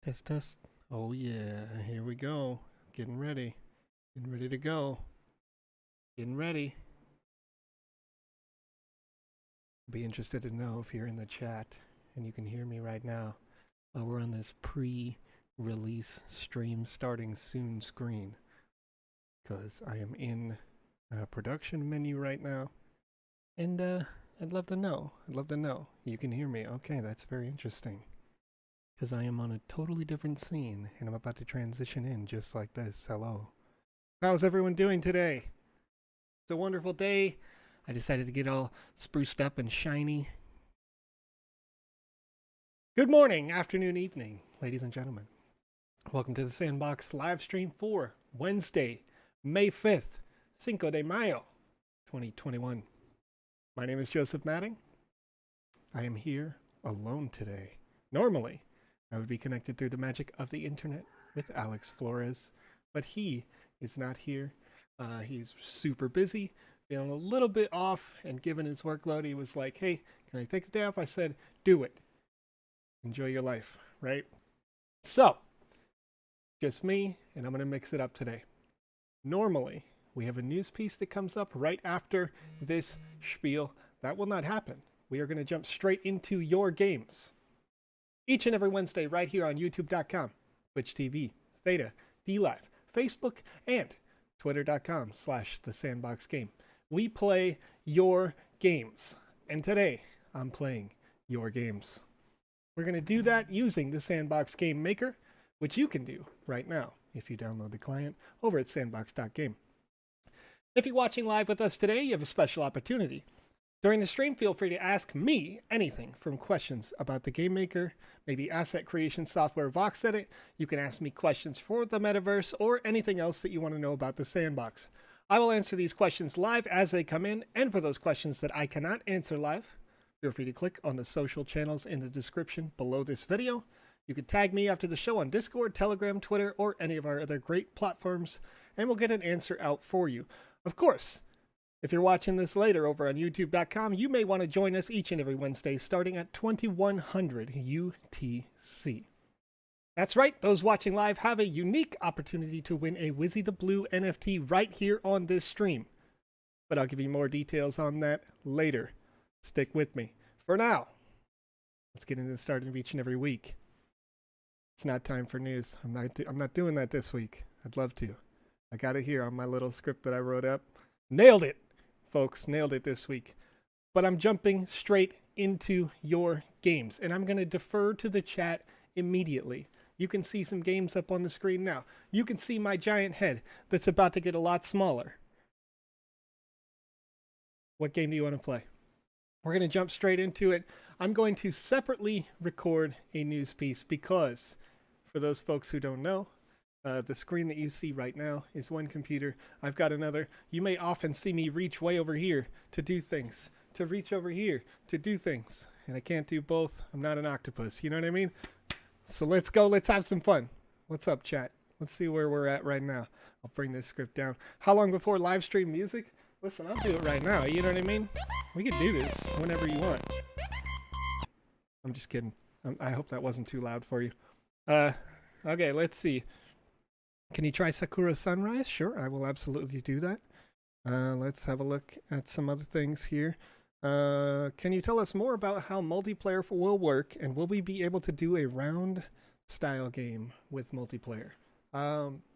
Test, test. Oh, yeah. Here we go. Getting ready. Getting ready to go. Getting ready. Be interested to know if you're in the chat and you can hear me right now while we're on this pre-release stream starting soon screen. Because I am in a production menu right now. And I'd love to know. I'd love to know. You can hear me. Okay, that's very interesting. Because I am on a totally different scene and I'm about to transition in just like this. Hello. How's everyone doing today? It's a wonderful day. I decided to get all spruced up and shiny. Good morning, afternoon, evening, ladies and gentlemen. Welcome to the Sandbox live stream for Wednesday, May 5th, Cinco de Mayo, 2021. My name is Joseph Matting. I am here alone today. Normally, I would be connected through the magic of the internet with Alex Flores, but he is not here. He's super busy, feeling a little bit off, and given his workload, he was like, hey, can I take the day off? I said, do it. Enjoy your life, right? So, just me, and I'm going to mix it up today. Normally, we have a news piece that comes up right after this spiel. That will not happen. We are going to jump straight into your games. Each and every Wednesday right here on youtube.com, Twitch TV, Theta, DLive, Facebook, and twitter.com/thesandboxgame. We play your games. And today, I'm playing your games. We're going to do that using the Sandbox Game Maker, which you can do right now if you download the client over at sandbox.game. If you're watching live with us today, you have a special opportunity. During the stream, feel free to ask me anything from questions about the Game Maker, maybe asset creation software VoxEdit. You can ask me questions for the Metaverse or anything else that you want to know about the Sandbox. I will answer these questions live as they come in, and for those questions that I cannot answer live, feel free to click on the social channels in the description below this video. You can tag me after the show on Discord, Telegram, Twitter, or any of our other great platforms, and we'll get an answer out for you. Of course, if you're watching this later over on youtube.com, you may want to join us each and every Wednesday starting at 2100 UTC. That's right, those watching live have a unique opportunity to win a Wizzy the Blue NFT right here on this stream. But I'll give you more details on that later. Stick with me. For now, let's get into the start of each and every week. It's not time for news. I'm not doing that this week. I'd love to. I got it here on my little script that I wrote up. Nailed it, folks. Nailed it this week. But I'm jumping straight into your games, and I'm going to defer to the chat immediately. You can see some games up on the screen now. You can see my giant head that's about to get a lot smaller. What game do you want to play? We're going to jump straight into it. I'm going to separately record a news piece because, for those folks who don't know, the screen that you see right now is one computer. I've got another. You may often see me reach way over here to do things, to reach over here to do things. And I can't do both. I'm not an octopus. You know what I mean? So let's go. Let's have some fun. What's up, chat? Let's see where we're at right now. I'll bring this script down. How long before live stream music? Listen, I'll do it right now. You know what I mean? We can do this whenever you want. I'm just kidding. I hope that wasn't too loud for you. Okay, let's see. Can you try Sakura Sunrise? Sure, I will absolutely do that. Let's have a look at some other things here. Can you tell us more about how multiplayer will work, and will we be able to do a round style game with multiplayer?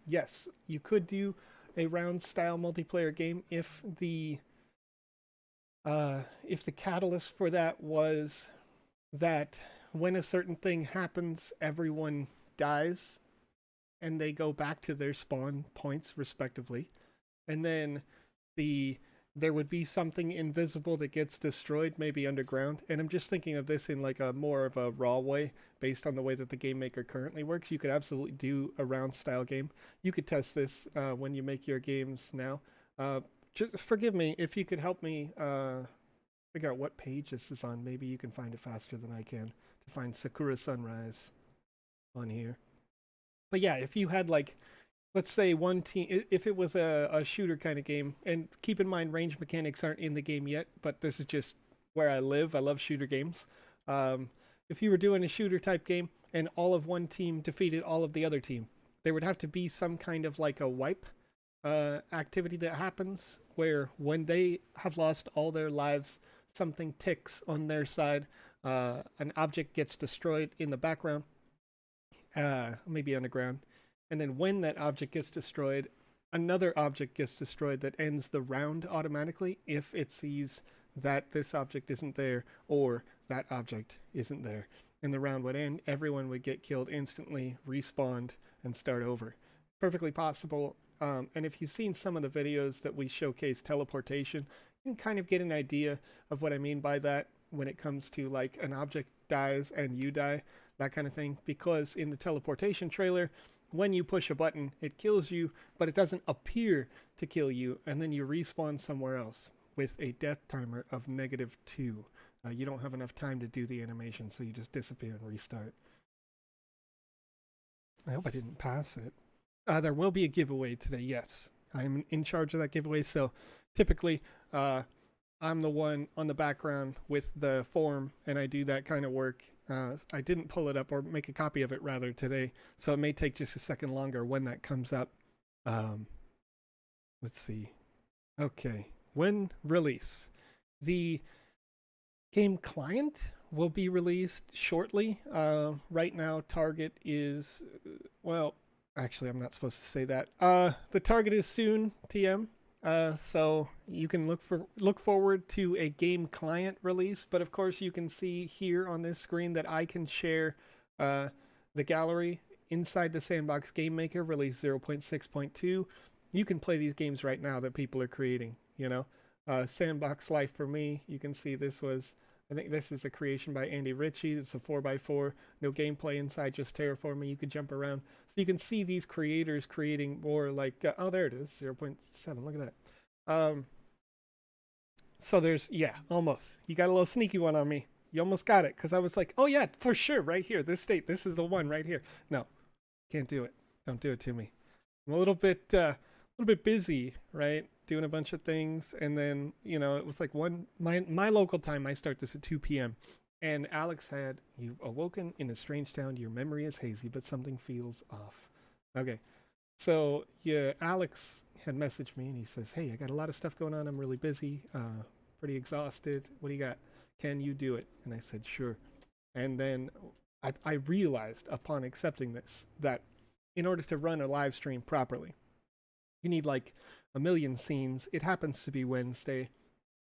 Yes, you could do a round style multiplayer game if the catalyst for that was that when a certain thing happens, everyone dies and they go back to their spawn points respectively, and then there would be something invisible that gets destroyed, maybe underground. And I'm just thinking of this in like a more of a raw way based on the way that the game maker currently works. You could absolutely do a round style game. You could test this when you make your games now. Just forgive me if you could help me figure out what page this is on. Maybe you can find it faster than I can to find Sakura Sunrise on here. But yeah, if you had like, let's say one team, if it was a shooter kind of game, and keep in mind range mechanics aren't in the game yet, but this is just where I live. I love shooter games. if you were doing a shooter type game and all of one team defeated all of the other team, there would have to be some kind of like a wipe activity that happens where when they have lost all their lives, something ticks on their side, an object gets destroyed in the background, maybe underground, and then when that object gets destroyed, another object gets destroyed that ends the round automatically if it sees that this object isn't there or that object isn't there. And the round would end, everyone would get killed instantly, respawned, and start over. Perfectly possible. And if you've seen some of the videos that we showcase teleportation, you can kind of get an idea of what I mean by that when it comes to like an object dies and you die, that kind of thing. Because in the teleportation trailer, when you push a button, it kills you, but it doesn't appear to kill you, and then you respawn somewhere else with a death timer of -2. You don't have enough time to do the animation, so you just disappear and restart. I hope I didn't pass it. There will be a giveaway today, yes. I'm in charge of that giveaway, so typically I'm the one on the background with the form, and I do that kind of work. I didn't pull it up or make a copy of it rather today, so it may take just a second longer when that comes up. Let's see. Okay, when release. The game client will be released shortly. Right now, target is, well, actually, I'm not supposed to say that. The target is soon, TM. So you can look forward to a game client release, but of course you can see here on this screen that I can share the gallery inside the Sandbox Game Maker release 0.6.2. You can play these games right now that people are creating, you know. Sandbox Life for me, you can see this was, I think this is a creation by Andy Ritchie. It's a 4x4, no gameplay inside, just terraforming. You could jump around. So you can see these creators creating more like, oh, there it is, 0.7. Look at that. So there's, yeah, almost. You got a little sneaky one on me. You almost got it, because I was like, oh yeah, for sure, right here, this state, this is the one right here. No, can't do it. Don't do it to me. I'm a little bit busy, right? Doing a bunch of things, and then, you know, it was like my local time, I start this at 2 p.m. and Alex had, "You've awoken in a strange town, your memory is hazy, but something feels off." Okay, so yeah, Alex had messaged me and he says, "Hey, I got a lot of stuff going on, I'm really busy, pretty exhausted, what do you got? Can you do it?" And I said, "Sure." And then I realized upon accepting this that in order to run a live stream properly, you need like a million scenes. It happens to be Wednesday.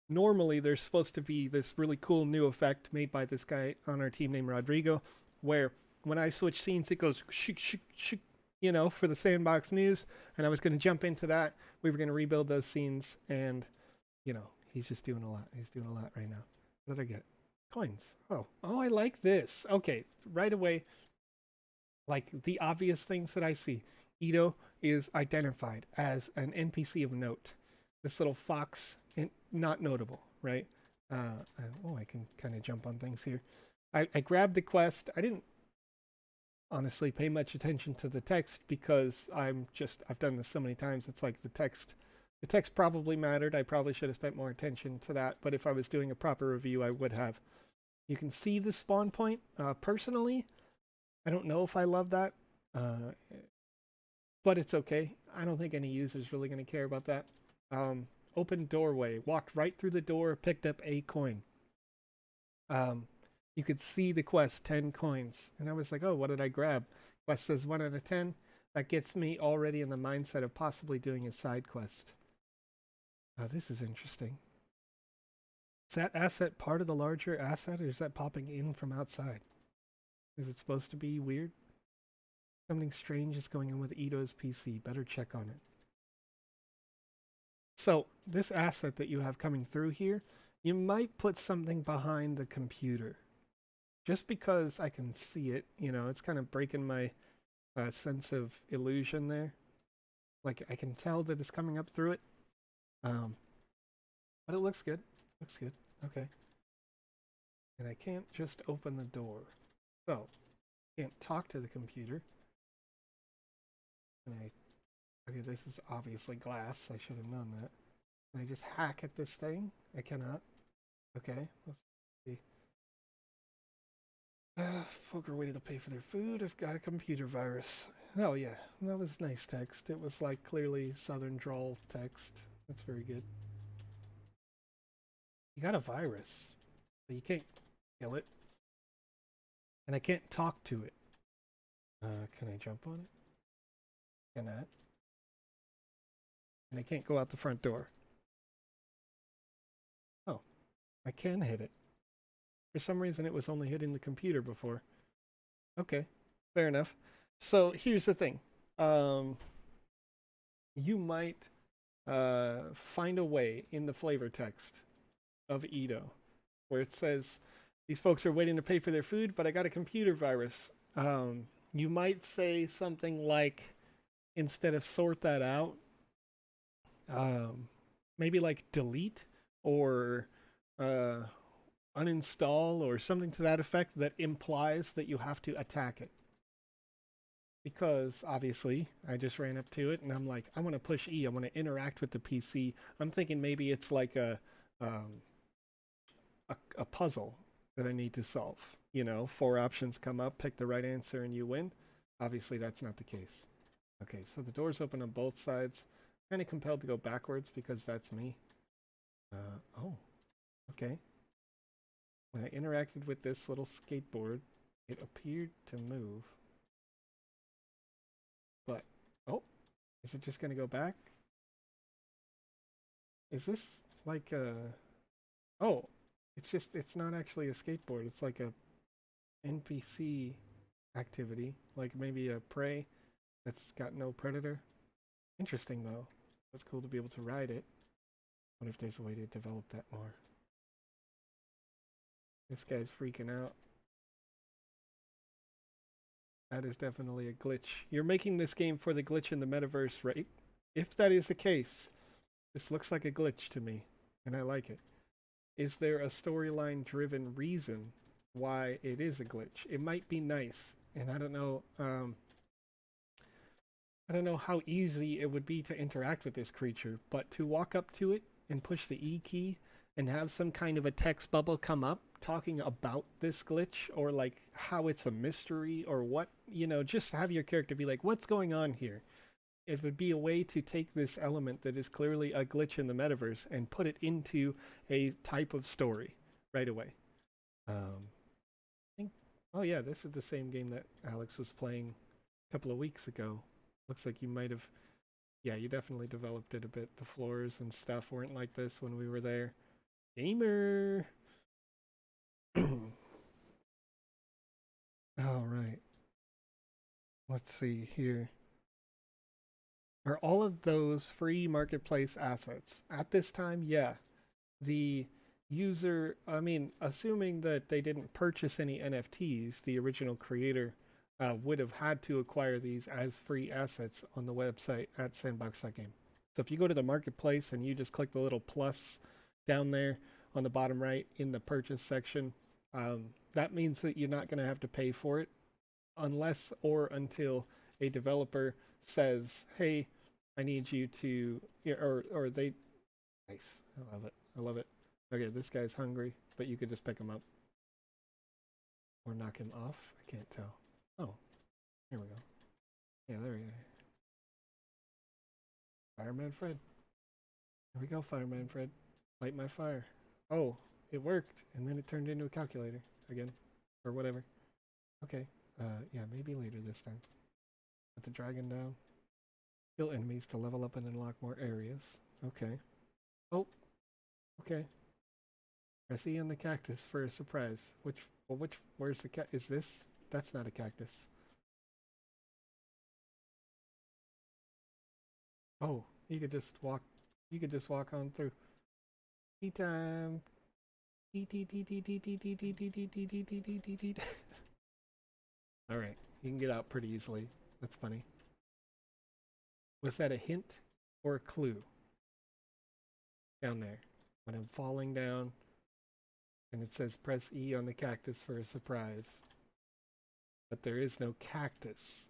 Normally, there's supposed to be this really cool new effect made by this guy on our team named Rodrigo, where when I switch scenes, it goes shik, shik, shik, you know, for the Sandbox news. And I was going to jump into that. We were going to rebuild those scenes. And, you know, he's just doing a lot. He's doing a lot right now. What did I get? Coins. Oh, I like this. Okay, right away, like the obvious things that I see. Ito is identified as an NPC of note. This little fox, not notable, right? I can kind of jump on things here. I grabbed the quest. I didn't honestly pay much attention to the text because I've done this so many times. It's like the text probably mattered. I probably should have spent more attention to that, but if I was doing a proper review, I would have. You can see the spawn point. Personally, I don't know if I love that. But it's okay. I don't think any user's really going to care about that. Open doorway. Walked right through the door, picked up a coin. You could see the quest, 10 coins. And I was like, oh, what did I grab? Quest says 1 out of 10. That gets me already in the mindset of possibly doing a side quest. This is interesting. Is that asset part of the larger asset, or is that popping in from outside? Is it supposed to be weird? Something strange is going on with Ito's PC. Better check on it. So this asset that you have coming through here, you might put something behind the computer. Just because I can see it, you know, it's kind of breaking my sense of illusion there. Like I can tell that it's coming up through it. But it looks good. Looks good. Okay. And I can't just open the door. So, can't talk to the computer. Okay, this is obviously glass. I should have known that. Can I just hack at this thing? I cannot. Okay, let's see. Folk are waiting to pay for their food. I've got a computer virus. Oh yeah, that was nice text. It was like clearly Southern drawl text. That's very good. You got a virus, but you can't kill it. And I can't talk to it. Can I jump on it? Cannot. And I can't go out the front door. Oh, I can hit it. For some reason, it was only hitting the computer before. Okay, fair enough. So here's the thing. You might find a way in the flavor text of Edo where it says, these folks are waiting to pay for their food, but I got a computer virus. You might say something like, instead of sort that out, maybe like delete or uninstall or something to that effect that implies that you have to attack it. Because obviously I just ran up to it and I'm like, I want to push E. I want to interact with the PC. I'm thinking maybe it's like a puzzle that I need to solve. You know, 4 options come up, pick the right answer and you win. Obviously that's not the case. Okay, so the doors open on both sides. Kind of compelled to go backwards because that's me. Oh, okay. When I interacted with this little skateboard, it appeared to move. But, oh, is it just going to go back? Is this like a... Oh, it's not actually a skateboard. It's like a NPC activity. Like maybe a prey that's got no predator. Interesting, though. It's cool to be able to ride it. What if there's a way to develop that more? This guy's freaking out. That is definitely a glitch. You're making this game for the glitch in the metaverse, right? If that is the case, this looks like a glitch to me, and I like it. Is there a storyline-driven reason why it is a glitch? It might be nice, and I don't know how easy it would be to interact with this creature, but to walk up to it and push the E key and have some kind of a text bubble come up talking about this glitch or like how it's a mystery or what, you know, just have your character be like, what's going on here? It would be a way to take this element that is clearly a glitch in the metaverse and put it into a type of story right away. I think, oh yeah, this is the same game that Alex was playing a couple of weeks ago. Looks like you might have, yeah, you definitely developed it a bit. The floors and stuff weren't like this when we were there. Gamer! All right. Let's see here. Are all of those free marketplace assets? At this time, yeah. The user, I mean, assuming that they didn't purchase any NFTs, the original creator would have had to acquire these as free assets on the website at sandbox.game. So if you go to the marketplace and you just click the little plus down there on the bottom right in the purchase section, that means that you're not going to have to pay for it unless or until a developer says, hey, I need you to, or they, nice, I love it, I love it. Okay, this guy's hungry, but you could just pick him up. Or knock him off, I can't tell. Oh, here we go. Yeah, there we go. Fireman Fred. Here we go, Fireman Fred. Light my fire. Oh, it worked, and then it turned into a calculator again, or whatever. Okay, yeah, maybe later this time. Put the dragon down. Kill enemies to level up and unlock more areas. Okay. Oh, okay. Press E on the cactus for a surprise. Where's the is this? That's not a cactus. Oh, you could just walk on through. Tea time. Alright, you can get out pretty easily. That's funny. Was that a hint or a clue? Down there. When I'm falling down and it says press E on the cactus for a surprise. But there is no cactus.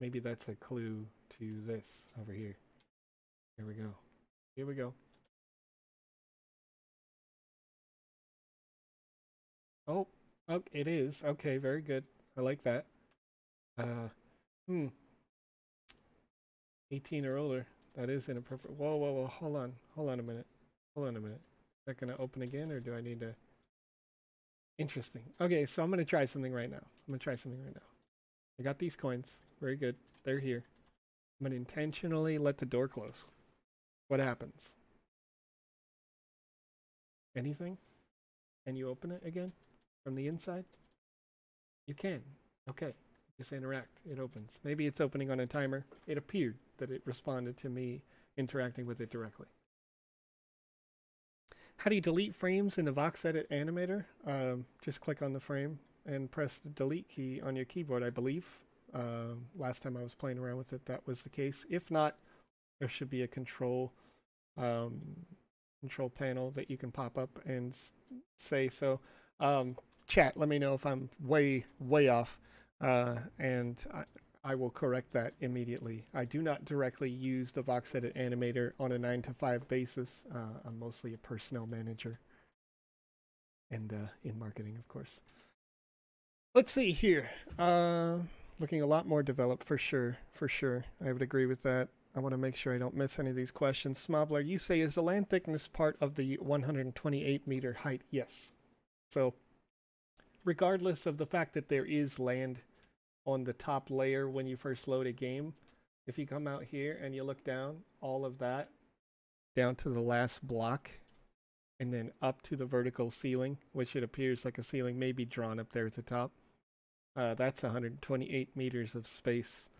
Maybe that's a clue to this over here. Here we go. Here we go. Oh, Oh, it is. Okay, very good. I like that. Uh, hmm. 18 or older. That is inappropriate. Whoa, whoa, whoa. Hold on. Hold on a minute. Hold on a minute. Is that going to open again or do I need to? Interesting. Okay, so I'm going to try something right now. I'm going to try something right now. I got these coins. Very good. They're here. I'm going to intentionally let the door close. What happens? Anything? Can you open it again from the inside? You can. Okay. Just interact. It opens. Maybe it's opening on a timer. It appeared that it responded to me interacting with it directly. How do you delete frames in the VoxEdit Animator? Just click on the frame and press the delete key on your keyboard, I believe. Last time I was playing around with it, that was the case. If not, there should be a control panel that you can pop up and say so. Chat, let me know if I'm way off, and I will correct that immediately. I do not directly use the VoxEdit Animator on a 9-to-5 basis. I'm mostly a personnel manager and in marketing, of course. Let's see here. Looking a lot more developed for sure. I would agree with that. I want to make sure I don't miss any of these questions. Smobler, you say, is the land thickness part of the 128 meter height? Yes. So regardless of the fact that there is land on the top layer when you first load a game, if you come out here and you look down, all of that down to the last block and then up to the vertical ceiling, which it appears like a ceiling may be drawn up there at the top. That's 128 meters of space.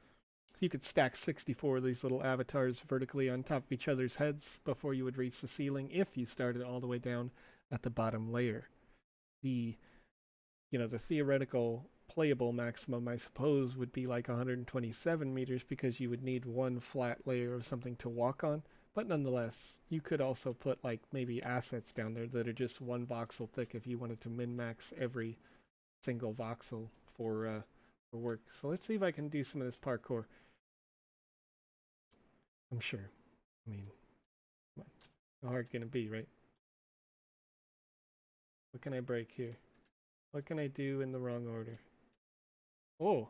So you could stack 64 of these little avatars vertically on top of each other's heads before you would reach the ceiling if you started all the way down at the bottom layer. The theoretical playable maximum, I suppose, would be like 127 meters because you would need one flat layer of something to walk on. But nonetheless, you could also put like maybe assets down there that are just one voxel thick if you wanted to min-max every single voxel for work. So let's see if I can do some of this parkour. I'm sure. I mean, how hard can it be, right? What can I break here? What can I do in the wrong order? Oh.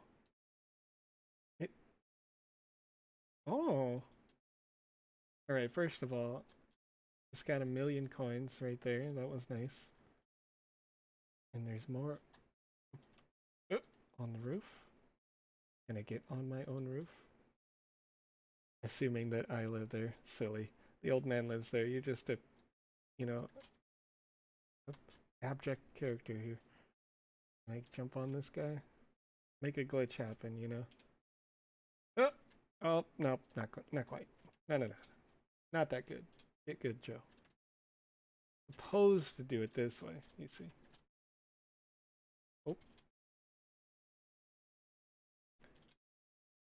Oh. Alright, first of all, just got 1,000,000 coins right there. That was nice. And there's more on the roof. Can I get on my own roof? Assuming that I live there. Silly. The old man lives there. You're just a, abject character here. Can I jump on this guy? Make a glitch happen, Oh, no, not quite. No. Not that good. Get good, Joe. Supposed to do it this way, you see.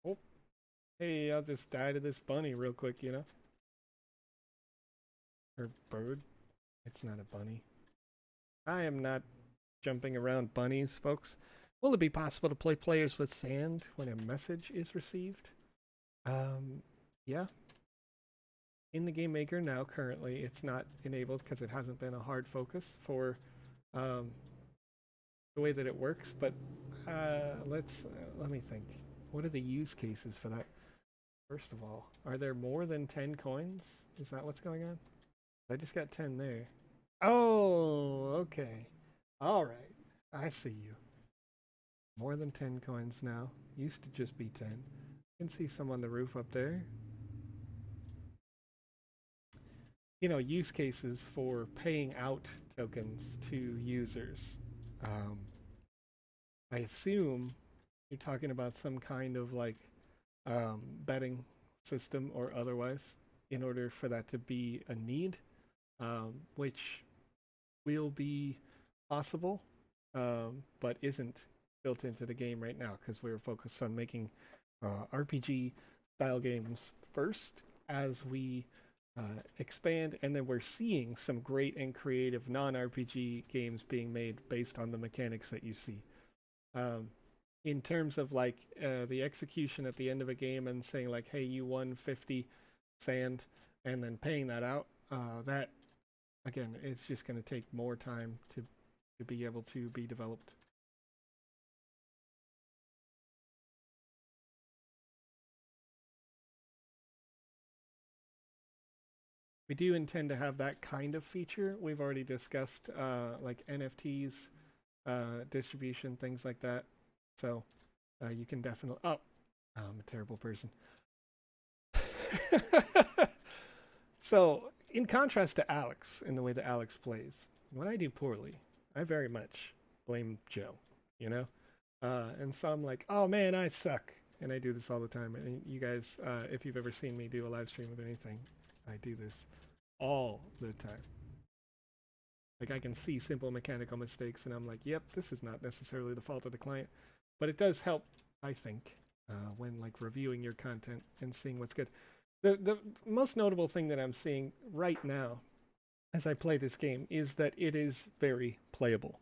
Oh. Hey, I'll just die to this bunny real quick, Or bird. It's not a bunny. I am not jumping around bunnies, folks. Will it be possible to play players with sand when a message is received? Yeah. In the game maker now, currently, it's not enabled because it hasn't been a hard focus for the way that it works. But let me think. What are the use cases for that? First of all, are there more than 10 coins? Is that what's going on? I just got 10 there. Oh, okay. All right. I see you. More than 10 coins now. Used to just be 10. You can see some on the roof up there. Use cases for paying out tokens to users. I assume you're talking about some kind of like betting system or otherwise in order for that to be a need, which will be possible, but isn't built into the game right now because we're focused on making RPG style games first as we expand, and then we're seeing some great and creative non-RPG games being made based on the mechanics that you see. In terms of like the execution at the end of a game and saying like, hey, you won 50 sand, and then paying that out, that again, it's just going to take more time to to be able to be developed. We do intend to have that kind of feature. We've already discussed like NFTs, distribution, things like that. So you can definitely. Oh, I'm a terrible person. So, in contrast to Alex, in the way that Alex plays, when I do poorly, I very much blame Joe, you know? And so I'm like, oh man, I suck. And I do this all the time. And you guys, if you've ever seen me do a live stream of anything, I do this all the time. Like I can see simple mechanical mistakes and I'm like, yep, this is not necessarily the fault of the client. But it does help, I think, when like reviewing your content and seeing what's good. The most notable thing that I'm seeing right now as I play this game is that it is very playable.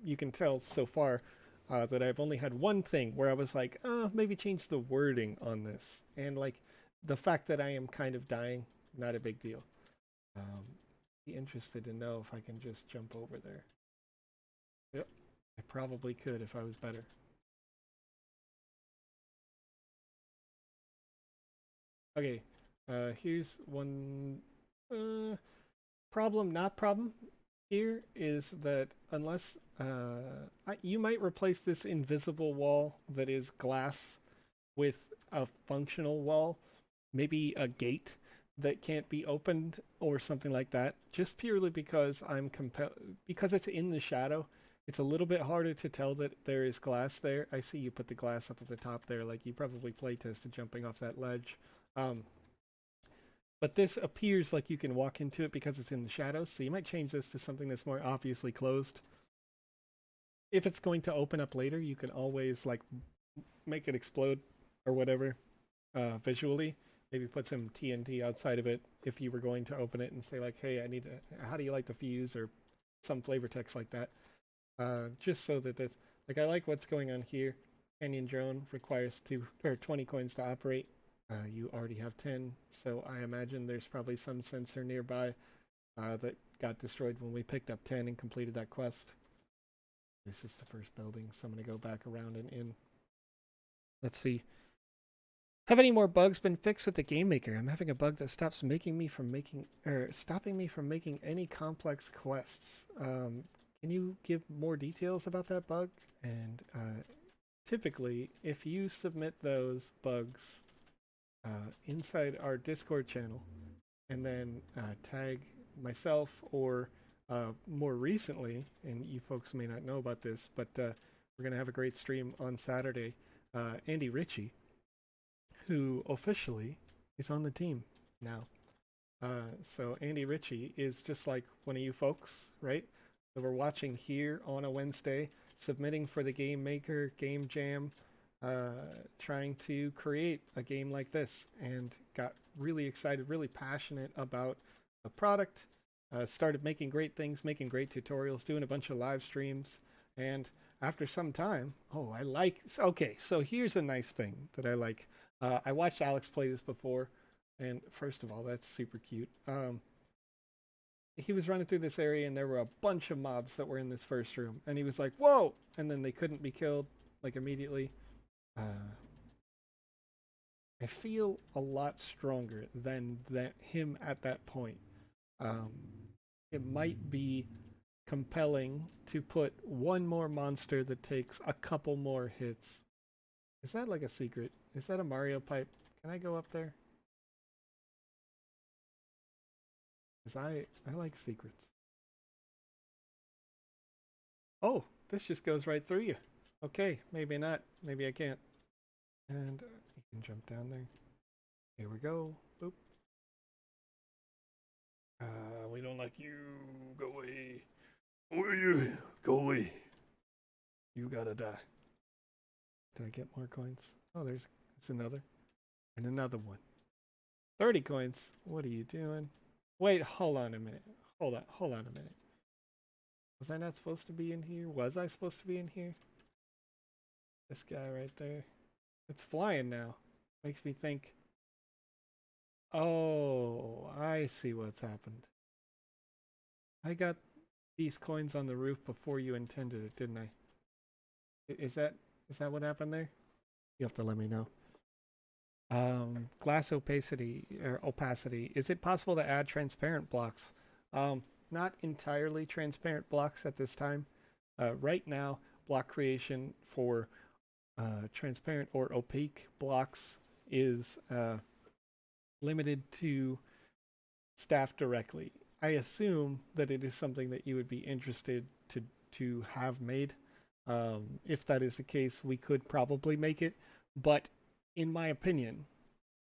You can tell so far that I've only had one thing where I was like, oh, maybe change the wording on this. And like the fact that I am kind of dying, not a big deal. Be interested to know if I can just jump over there. Yep, I probably could if I was better. Okay, here's one problem, not problem. Here is that unless you might replace this invisible wall that is glass with a functional wall, maybe a gate that can't be opened or something like that, just purely because because it's in the shadow. It's a little bit harder to tell that there is glass there. I see you put the glass up at the top there, like you probably play tested jumping off that ledge. But this appears like you can walk into it because it's in the shadows, so you might change this to something that's more obviously closed. If it's going to open up later, you can always like make it explode or whatever visually. Maybe put some TNT outside of it if you were going to open it and say like, hey, how do you like the fuse, or some flavor text like that. Just so that this, like I like what's going on here. Canyon drone requires 20 coins to operate. You already have 10, so I imagine there's probably some sensor nearby that got destroyed when we picked up 10 and completed that quest. This is the first building, so I'm going to go back around and in. Let's see. Have any more bugs been fixed with the game maker? I'm having a bug that stopping me from making any complex quests. Can you give more details about that bug? And typically, if you submit those bugs inside our Discord channel and then tag myself, or more recently, and you folks may not know about this, but we're going to have a great stream on Saturday. Andy Ritchie, who officially is on the team now. So Andy Ritchie is just like one of you folks, right? That we're watching here on a Wednesday, submitting for the Game Maker Game Jam, trying to create a game like this, and got really excited, really passionate about the product. Started making great things, making great tutorials, doing a bunch of live streams, and after some time, okay, so here's a nice thing that I like. I watched Alex play this before, and first of all, that's super cute. He was running through this area, and there were a bunch of mobs that were in this first room, and he was like, whoa! And then they couldn't be killed, like, immediately. I feel a lot stronger than him at that point. It might be compelling to put one more monster that takes a couple more hits. Is that like a secret? Is that a Mario pipe? Can I go up there? Because I like secrets. Oh, this just goes right through you. Okay, maybe not. Maybe I can't. And you can jump down there. Here we go. Boop. We don't like you. Go away. Where are you? Go away. You gotta die. Did I get more coins? Oh, there's another. And another one. 30 coins. What are you doing? Wait, hold on a minute. Hold on a minute. Was I not supposed to be in here? Was I supposed to be in here? This guy right there. It's flying now. Makes me think. Oh, I see what's happened. I got these coins on the roof before you intended it, didn't I? Is that what happened there? You have to let me know. Glass opacity or opacity. Is it possible to add transparent blocks? Not entirely transparent blocks at this time. Right now, block creation for transparent or opaque blocks is limited to staff directly. I assume that it is something that you would be interested to have made. If that is the case, we could probably make it, but in my opinion,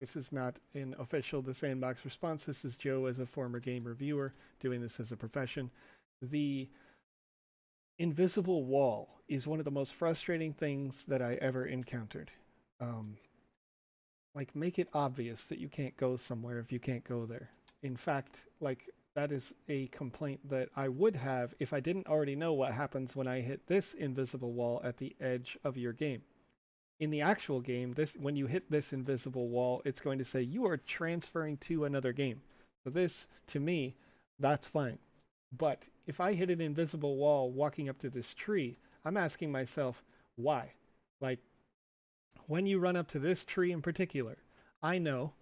this is not an official The Sandbox response. This is Joe as a former game reviewer doing this as a profession. The invisible wall is one of the most frustrating things that I ever encountered. Like, make it obvious that you can't go somewhere if you can't go there. In fact, like, that is a complaint that I would have if I didn't already know what happens when I hit this invisible wall at the edge of your game. In the actual game, when you hit this invisible wall, it's going to say you are transferring to another game. So this, to me, that's fine. But if I hit an invisible wall walking up to this tree, I'm asking myself, why? Like, when you run up to this tree in particular, I know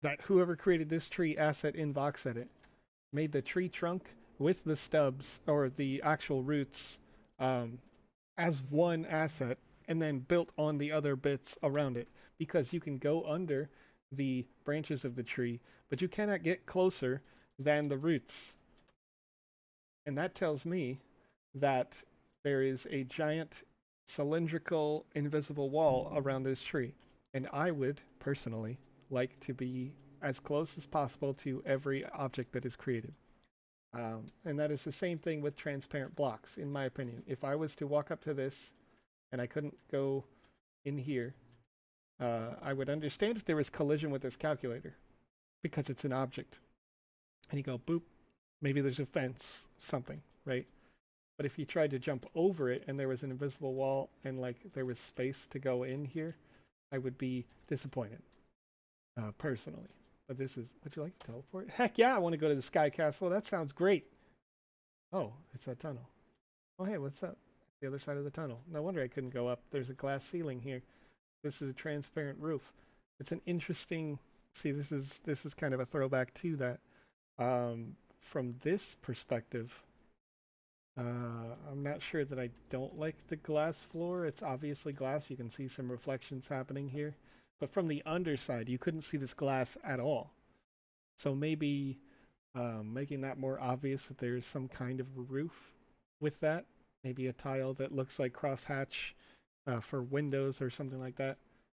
that whoever created this tree asset in VoxEdit made the tree trunk with the stubs or the actual roots as one asset, and then built on the other bits around it, because you can go under the branches of the tree, but you cannot get closer than the roots. And that tells me that there is a giant cylindrical invisible wall around this tree. And I would personally like to be as close as possible to every object that is created. And that is the same thing with transparent blocks, in my opinion. If I was to walk up to this and I couldn't go in here, I would understand if there was collision with this calculator, because it's an object. And you go, boop, maybe there's a fence, something, right? But if you tried to jump over it and there was an invisible wall and like there was space to go in here, I would be disappointed, personally. But this is, would you like to teleport? Heck yeah, I want to go to the Sky Castle. That sounds great. Oh, it's that tunnel. Oh, hey, what's up? The other side of the tunnel. No wonder I couldn't go up. There's a glass ceiling here. This is a transparent roof. It's an interesting, see, this is kind of a throwback to that. From this perspective, I'm not sure that I don't like the glass floor. It's obviously glass. You can see some reflections happening here. But from the underside, you couldn't see this glass at all. So maybe making that more obvious that there's some kind of roof with that. Maybe a tile that looks like crosshatch for windows or something like that.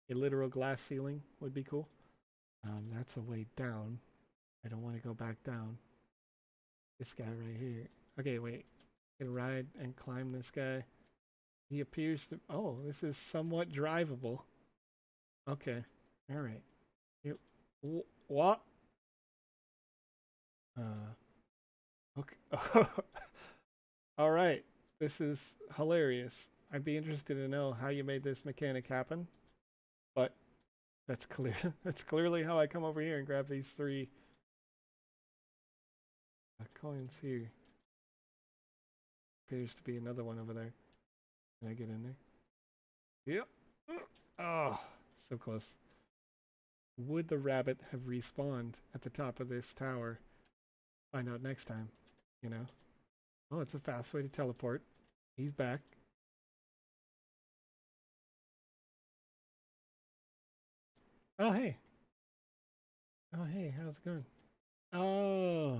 A literal glass ceiling would be cool. That's a way down. I don't want to go back down. This guy right here. Okay, wait. I can ride and climb this guy. He appears to... Oh, this is somewhat drivable. Okay. All right. What? Okay. All right. This is hilarious. I'd be interested to know how you made this mechanic happen. But that's clear. That's clearly how I come over here and grab these 3 coins here. Appears to be another one over there. Can I get in there? Yep. Oh, so close. Would the rabbit have respawned at the top of this tower? Find out next time, you know? Oh, it's a fast way to teleport. He's back. Oh, hey. Oh, hey, how's it going? Oh,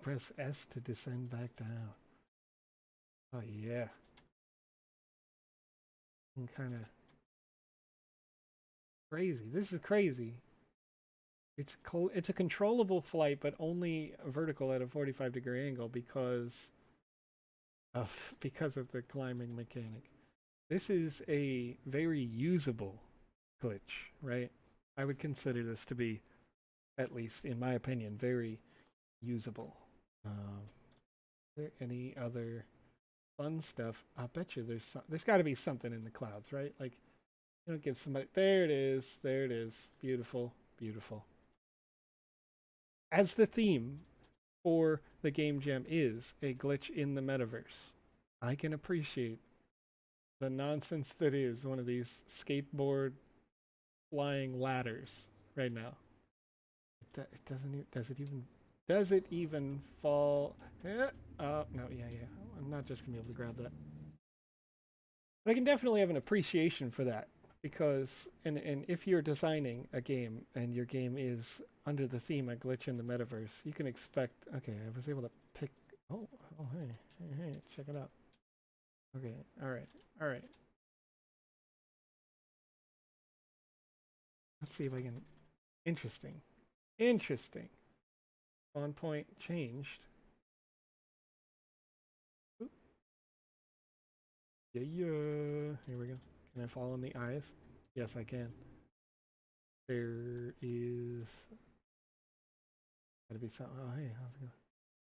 press S to descend back down. Oh, yeah. And kind of crazy. This is crazy. It's a controllable flight, but only vertical at a 45-degree angle because of the climbing mechanic. This is a very usable glitch, right? I would consider this to be, at least in my opinion, very usable. Is there any other fun stuff? I bet you there's got to be something in the clouds, right? Like, you don't give somebody... There it is. There it is. Beautiful. Beautiful. As the theme, for the game jam is a glitch in the metaverse. I can appreciate the nonsense that is one of these skateboard flying ladders right now. It doesn't even, does it even fall? Oh, no, yeah. I'm not just gonna be able to grab that. But I can definitely have an appreciation for that because, and if you're designing a game and your game is under the theme a glitch in the metaverse, you can expect, okay, I was able to pick, oh, hey, check it out. Okay, all right. Let's see if I can, interesting. On point changed. Oop. Yeah. Here we go. Can I fall on the eyes? Yes, I can. There is gotta be something. Oh, hey, how's it going?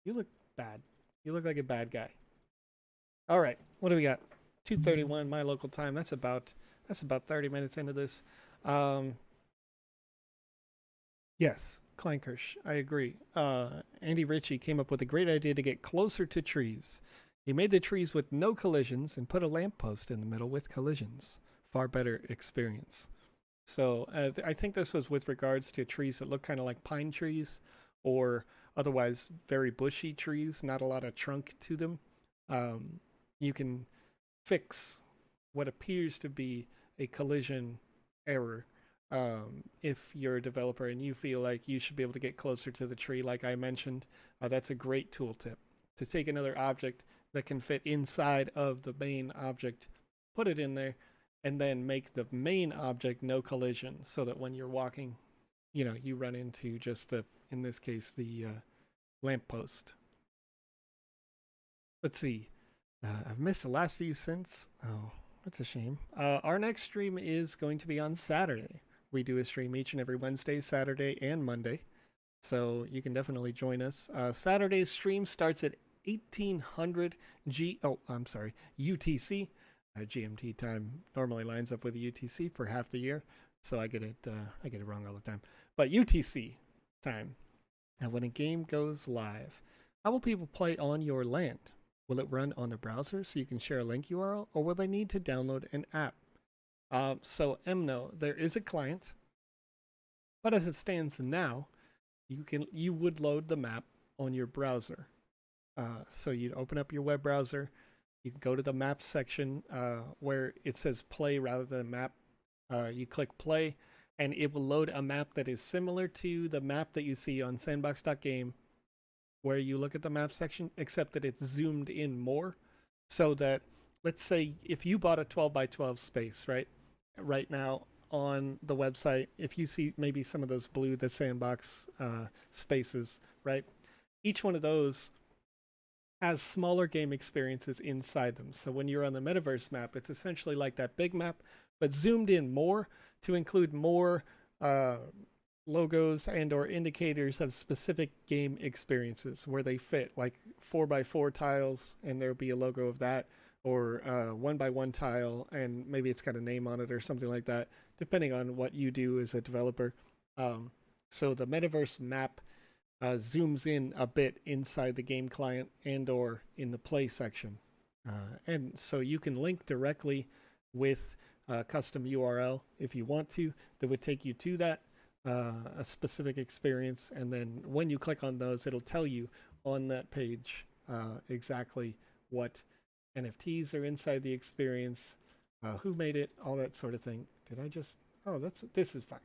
You look bad. You look like a bad guy. All right, what do we got? 2:31 my local time. That's about 30 minutes into this. Yes, Kleinkirsch, I agree. Andy Ritchie came up with a great idea to get closer to trees. He made the trees with no collisions and put a lamppost in the middle with collisions. Far better experience. So I think this was with regards to trees that look kind of like pine trees or otherwise very bushy trees, not a lot of trunk to them. You can fix what appears to be a collision error if you're a developer and you feel like you should be able to get closer to the tree, like I mentioned. That's a great tooltip to take another object that can fit inside of the main object, put it in there, and then make the main object no collision so that when you're walking, you run into just in this case, the lamppost. Let's see. I've missed the last few since. Oh, that's a shame. Our next stream is going to be on Saturday. We do a stream each and every Wednesday, Saturday, and Monday. So you can definitely join us. Saturday's stream starts at 1800 UTC. GMT time normally lines up with UTC for half the year, so I get it wrong all the time. But UTC time, and when a game goes live, how will people play on your land? Will it run on the browser so you can share a link URL, or will they need to download an app? So MNO, there is a client, but as it stands now, you would load the map on your browser. So you'd open up your web browser. You can go to the map section where it says play rather than map. You click play, and it will load a map that is similar to the map that you see on sandbox.game, where you look at the map section, except that it's zoomed in more. So that, let's say, if you bought a 12 by 12 space, right now on the website, if you see maybe some of those blue, the sandbox spaces, right? Each one of those has smaller game experiences inside them. So when you're on the Metaverse map, it's essentially like that big map, but zoomed in more to include more logos and or indicators of specific game experiences where they fit, like 4x4 tiles, and there'll be a logo of that, or 1x1 tile, and maybe it's got a name on it or something like that, depending on what you do as a developer. So the Metaverse map zooms in a bit inside the game client and or in the play section. And so you can link directly with a custom URL if you want to, that would take you to that a specific experience. And then when you click on those, it'll tell you on that page exactly what NFTs are inside the experience, who made it, all that sort of thing. Did I just, oh, this is fine.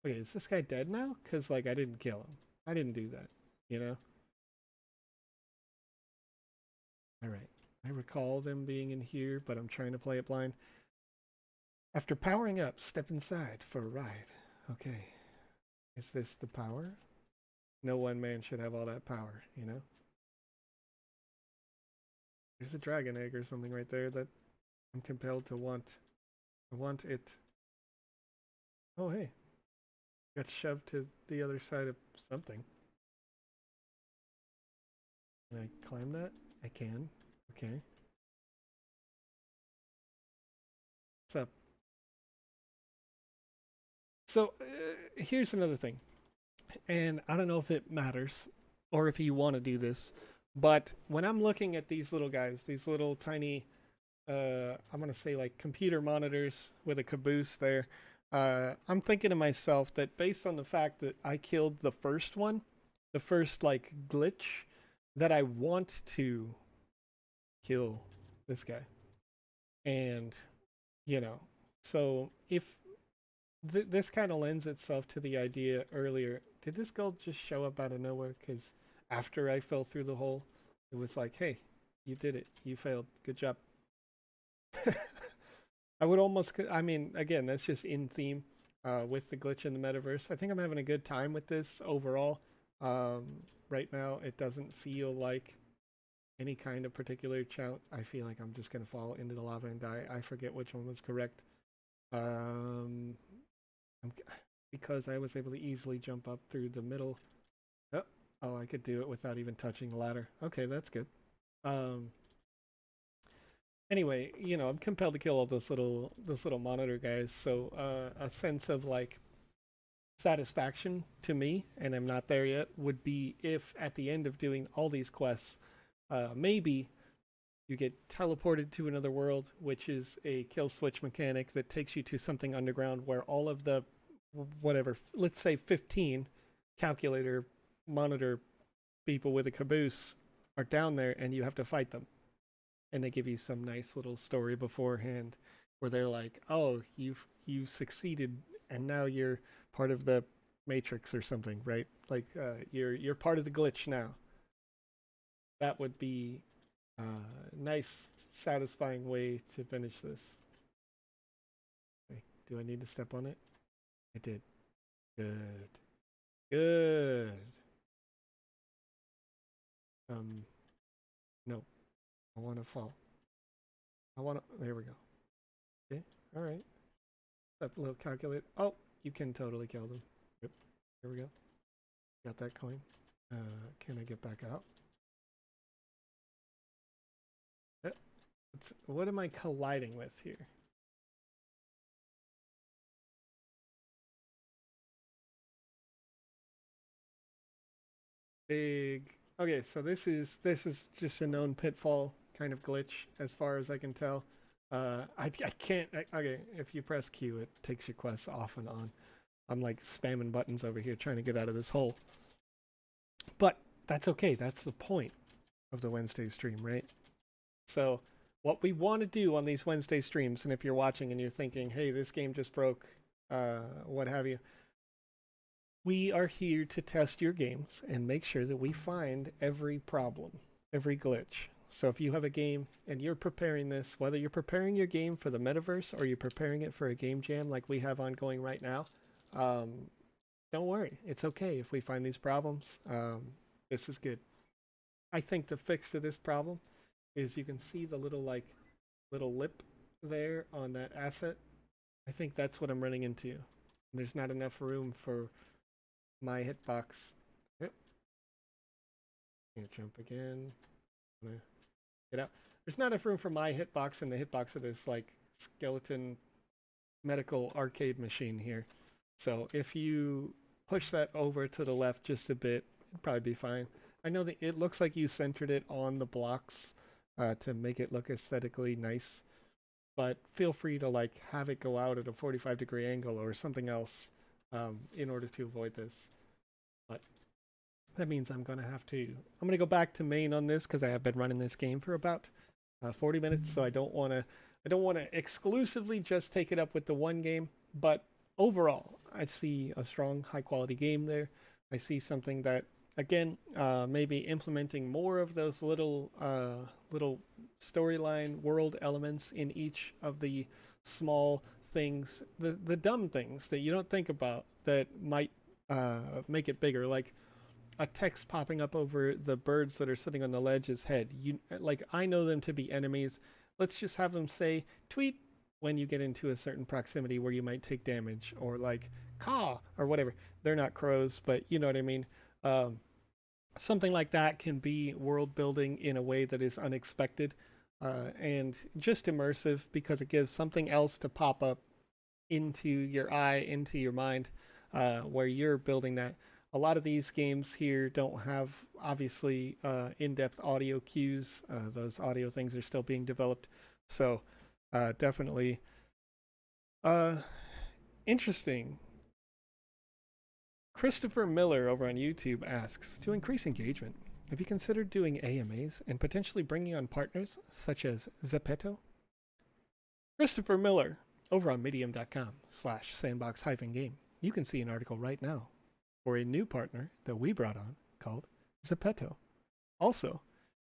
Wait, is this guy dead now? Because, like, I didn't kill him. I didn't do that, you know? All right. I recall them being in here, but I'm trying to play it blind. After powering up, step inside for a ride. Okay. Is this the power? No one man should have all that power, you know? There's a dragon egg or something right there that I'm compelled to want. I want it. Oh, hey. Got shoved to the other side of something. Can I climb that? I can. Okay. What's up? So here's another thing, and I don't know if it matters. or if you want to do this. But when I'm looking at these little guys, these little tiny, I'm going to say like computer monitors with a caboose there, I'm thinking to myself that based on the fact that I killed the first one, the first like glitch, that I want to kill this guy. And, you know, so if this kind of lends itself to the idea earlier, did this gold just show up out of nowhere? Because after I fell through the hole, it was like, hey, you did it. You failed. Good job. I would almost, I mean, again, that's just in theme with the glitch in the metaverse. I think I'm having a good time with this overall. Right now, it doesn't feel like any kind of particular challenge. I feel like I'm just going to fall into the lava and die. I forget which one was correct. Because I was able to easily jump up through the middle. Oh, I could do it without even touching the ladder. Okay, that's good. Anyway, you know, I'm compelled to kill all those little monitor guys. So a sense of like satisfaction to me, and I'm not there yet, would be if at the end of doing all these quests, maybe you get teleported to another world, which is a kill switch mechanic that takes you to something underground where all of the whatever, let's say 15 calculator monitor people with a caboose are down there and you have to fight them. And they give you some nice little story beforehand where they're like, oh, you've succeeded and now you're part of the Matrix or something, right? Like you're part of the glitch now. That would be a nice, satisfying way to finish this. Okay. Do I need to step on it? I did. Good. Good. No. I want to fall. I want to... There we go. Okay. All right. That little calculate. Oh, you can totally kill them. Yep. Here we go. Got that coin. Can I get back out? What am I colliding with here? Big. Okay, so this is just a known pitfall kind of glitch as far as I can tell. I can't. Okay, if you press Q, it takes your quests off and on. I'm like spamming buttons over here trying to get out of this hole. But that's okay. That's the point of the Wednesday stream, right? So what we want to do on these Wednesday streams, and if you're watching and you're thinking, hey, this game just broke, what have you, we are here to test your games and make sure that we find every problem, every glitch. So if you have a game and you're preparing this, whether you're preparing your game for the metaverse or you're preparing it for a game jam like we have ongoing right now, don't worry. It's okay if we find these problems. This is good. I think the fix to this problem is you can see the little lip there on that asset. I think that's what I'm running into. There's not enough room for my hitbox. Yep. Can't jump again. I'm gonna get out. There's not enough room for my hitbox and the hitbox of this like skeleton medical arcade machine here. So if you push that over to the left just a bit, it'd probably be fine. I know that it looks like you centered it on the blocks to make it look aesthetically nice, but feel free to like have it go out at a 45-degree angle or something else in order to avoid this. But that means I'm going to go back to main on this because I have been running this game for about 40 minutes, so I don't want to exclusively just take it up with the one game, but overall, I see a strong, high-quality game there. I see something that, again, maybe implementing more of those little storyline world elements in each of the small things, the dumb things that you don't think about that might make it bigger, like a text popping up over the birds that are sitting on the ledge's head. I know them to be enemies. Let's just have them say, tweet when you get into a certain proximity where you might take damage, or like caw or whatever. They're not crows, but you know what I mean. Something like that can be world building in a way that is unexpected and just immersive because it gives something else to pop up into your eye, into your mind, where you're building that. A lot of these games here don't have, obviously, in-depth audio cues. Those audio things are still being developed. So definitely interesting. Christopher Miller over on YouTube asks, to increase engagement, have you considered doing AMAs and potentially bringing on partners such as Zepeto? Christopher Miller over on medium.com/sandbox-game. You can see an article right now for a new partner that we brought on called Zepeto. Also,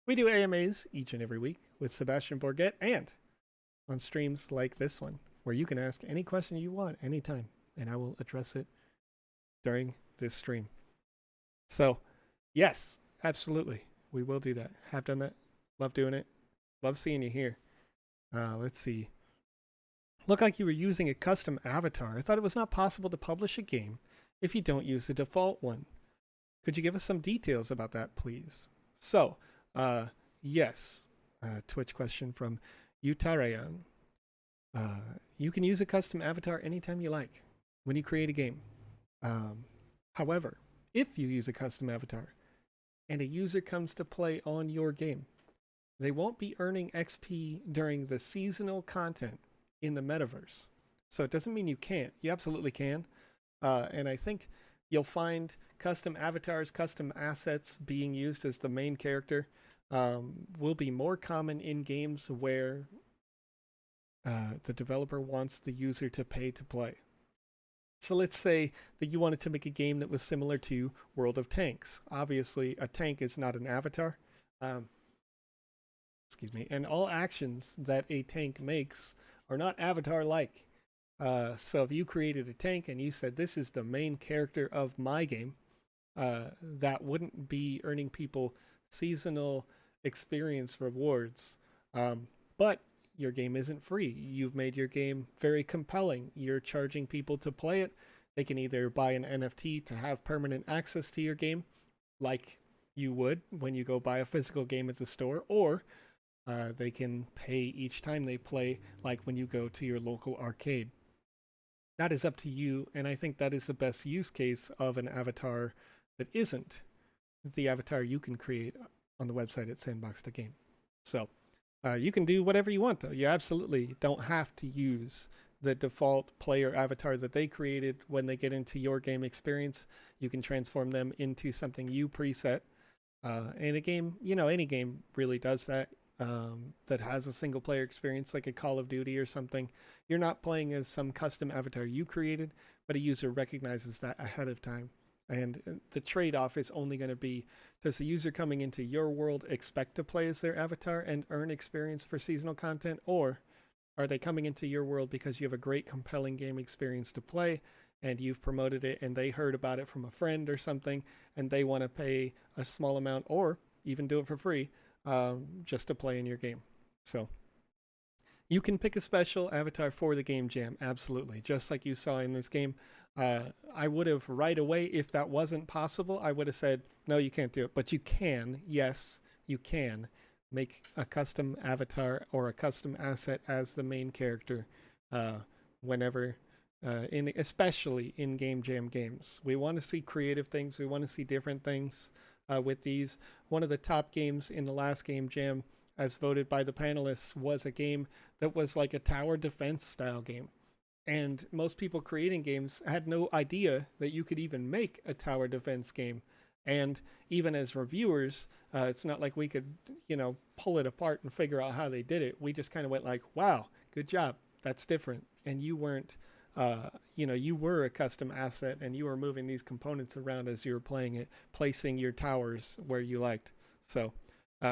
we do AMAs each and every week with Sebastian Bourget and on streams like this one, where you can ask any question you want anytime, and I will address it during this stream. So, yes, absolutely, we will do that. Have done that. Love doing it. Love seeing you here. Let's see. Looked like you were using a custom avatar. I thought it was not possible to publish a game if you don't use the default one. Could you give us some details about that, please? So, yes. Twitch question from Utarayan. You can use a custom avatar anytime you like when you create a game. However, if you use a custom avatar and a user comes to play on your game, they won't be earning XP during the seasonal content in the metaverse. So it doesn't mean you can't. You absolutely can. And I think you'll find custom avatars, custom assets being used as the main character will be more common in games where the developer wants the user to pay to play. So let's say that you wanted to make a game that was similar to World of Tanks. Obviously, a tank is not an avatar. Excuse me. And all actions that a tank makes are not avatar-like. So if you created a tank and you said, this is the main character of my game, that wouldn't be earning people seasonal experience rewards. But your game isn't free. You've made your game very compelling. You're charging people to play it. They can either buy an NFT to have permanent access to your game, like you would when you go buy a physical game at the store, or they can pay each time they play, like when you go to your local arcade. That is up to you, and I think that is the best use case of an avatar that isn't the avatar you can create on the website at Sandbox.game. So you can do whatever you want, though. You absolutely don't have to use the default player avatar that they created when they get into your game experience. You can transform them into something you preset. And a game, any game really does that. That has a single player experience like a Call of Duty or something. You're not playing as some custom avatar you created, but a user recognizes that ahead of time. And the trade-off is only going to be, does the user coming into your world expect to play as their avatar and earn experience for seasonal content, or are they coming into your world because you have a great compelling game experience to play and you've promoted it and they heard about it from a friend or something and they want to pay a small amount or even do it for free just to play in your game. So you can pick a special avatar for the game jam, absolutely. Just like you saw in this game. I would have right away, if that wasn't possible, I would have said, no, you can't do it. But you can, yes, you can make a custom avatar or a custom asset as the main character whenever, especially in game jam games. We want to see creative things. We want to see different things with these. One of the top games in the last game jam, as voted by the panelists, was a game that was like a tower defense style game. And most people creating games had no idea that you could even make a tower defense game. And even as reviewers, it's not like we could, pull it apart and figure out how they did it. We just kind of went like, wow, good job. That's different. And you weren't, you were a custom asset and you were moving these components around as you were playing it, placing your towers where you liked. So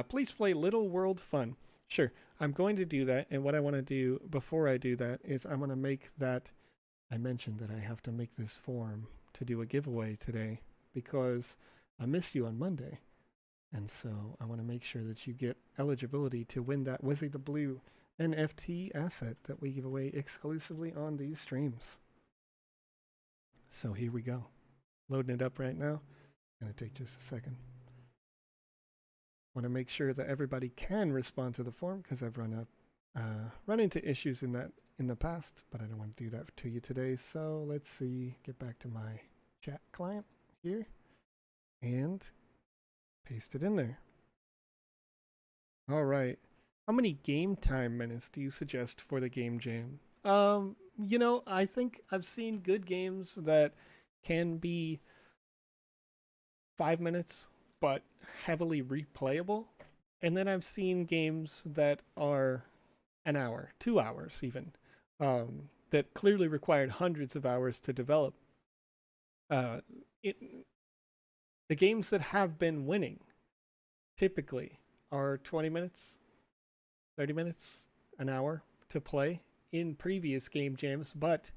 please play Little World Fun. Sure, I'm going to do that, and what I want to do before I do that is I'm going to make that, I mentioned that I have to make this form to do a giveaway today because I missed you on Monday, and so I want to make sure that you get eligibility to win that Wizzy the Blue NFT asset that we give away exclusively on these streams. So here we go. Loading it up right now. Gonna take just a second. Want to make sure that everybody can respond to the form because I've run into issues in the past, but I don't want to do that to you today. So let's see, get back to my chat client here. and paste it in there. All right. How many game time minutes do you suggest for the game jam? I think I've seen good games that can be 5 minutes, but heavily replayable. And then I've seen games that are an hour, 2 hours even, that clearly required hundreds of hours to develop. Uh, it, the games that have been winning typically are 20 minutes, 30 minutes, an hour to play in previous game jams, but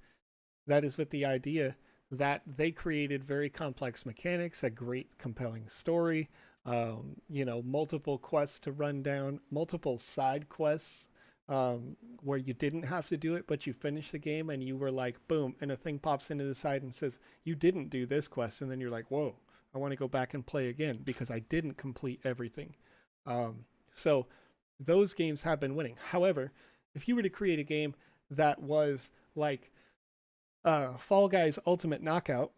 that is with the idea that they created very complex mechanics, a great compelling story, multiple quests to run down, multiple side quests where you didn't have to do it, but you finish the game and you were like, boom, and a thing pops into the side and says, you didn't do this quest. And then you're like, whoa, I want to go back and play again because I didn't complete everything. So those games have been winning. However, if you were to create a game that was like Fall Guys Ultimate Knockout,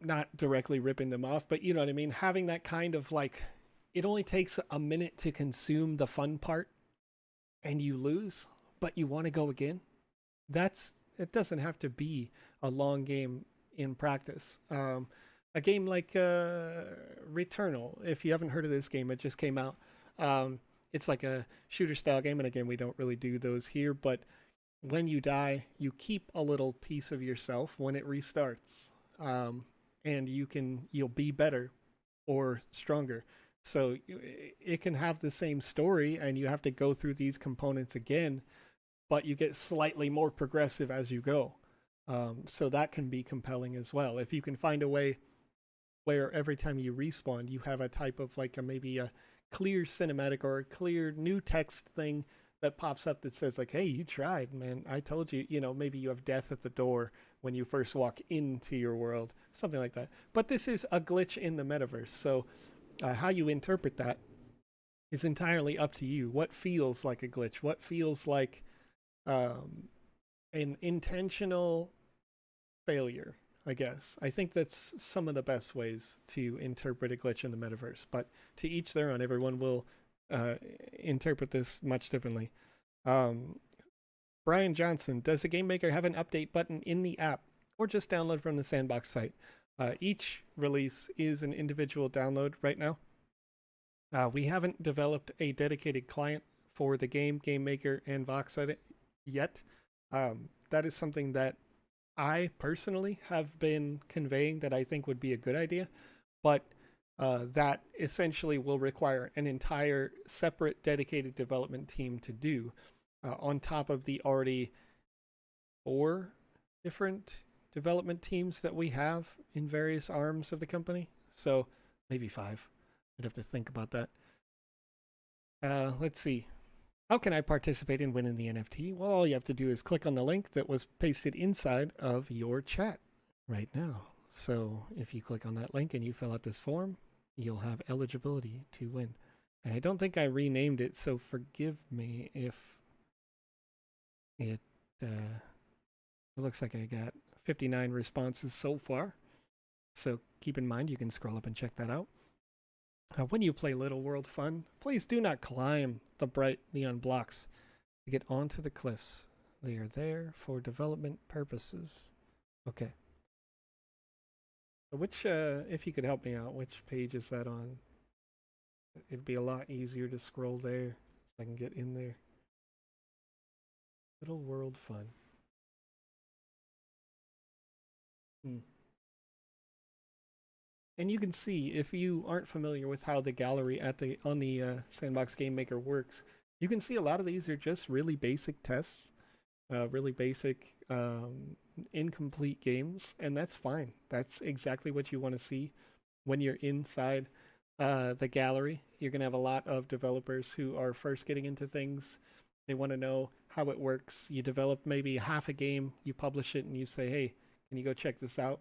not directly ripping them off, but you know what I mean? Having that kind of like, it only takes a minute to consume the fun part and you lose, but you want to go again. It doesn't have to be a long game in practice. A game like Returnal, if you haven't heard of this game, it just came out. It's like a shooter style game, and again, we don't really do those here, but when you die, you keep a little piece of yourself when it restarts. And you'll be better or stronger. So it can have the same story and you have to go through these components again, but you get slightly more progressive as you go. So that can be compelling as well. If you can find a way where every time you respawn, you have a type of like maybe a clear cinematic or a clear new text thing that pops up that says like, hey, you tried, man. I told you, maybe you have death at the door when you first walk into your world, something like that. But this is a glitch in the metaverse. So how you interpret that is entirely up to you. What feels like a glitch? What feels like an intentional failure, I guess. I think that's some of the best ways to interpret a glitch in the metaverse. But to each their own, everyone will interpret this much differently. Brian Johnson, does the Game Maker have an update button in the app or just download from the Sandbox site? Each release is an individual download right now. We haven't developed a dedicated client for the Game Maker, and VoxEdit yet. That is something that I personally have been conveying that I think would be a good idea, but that essentially will require an entire separate dedicated development team to do on top of the already 4 different development teams that we have in various arms of the company. So maybe 5. I'd have to think about that. Let's see. How can I participate in Winning the NFT? Well, all you have to do is click on the link that was pasted inside of your chat right now. So if you click on that link and you fill out this form, you'll have eligibility to win. And I don't think I renamed it, so forgive me if it looks like I got 59 responses so far. So keep in mind, you can scroll up and check that out. When you play Little World Fun, please do not climb the bright neon blocks to get onto the cliffs. They are there for development purposes. Okay. Which, if you could help me out, which page is that on? It'd be a lot easier to scroll there so I can get in there. Little World Fun. And you can see, if you aren't familiar with how the gallery on the Sandbox Game Maker works, you can see a lot of these are just really basic tests, really basic incomplete games, and that's fine. That's exactly what you want to see when you're inside the gallery. You're going to have a lot of developers who are first getting into things. They want to know how it works. You develop maybe half a game, you publish it, and you say, hey, can you go check this out?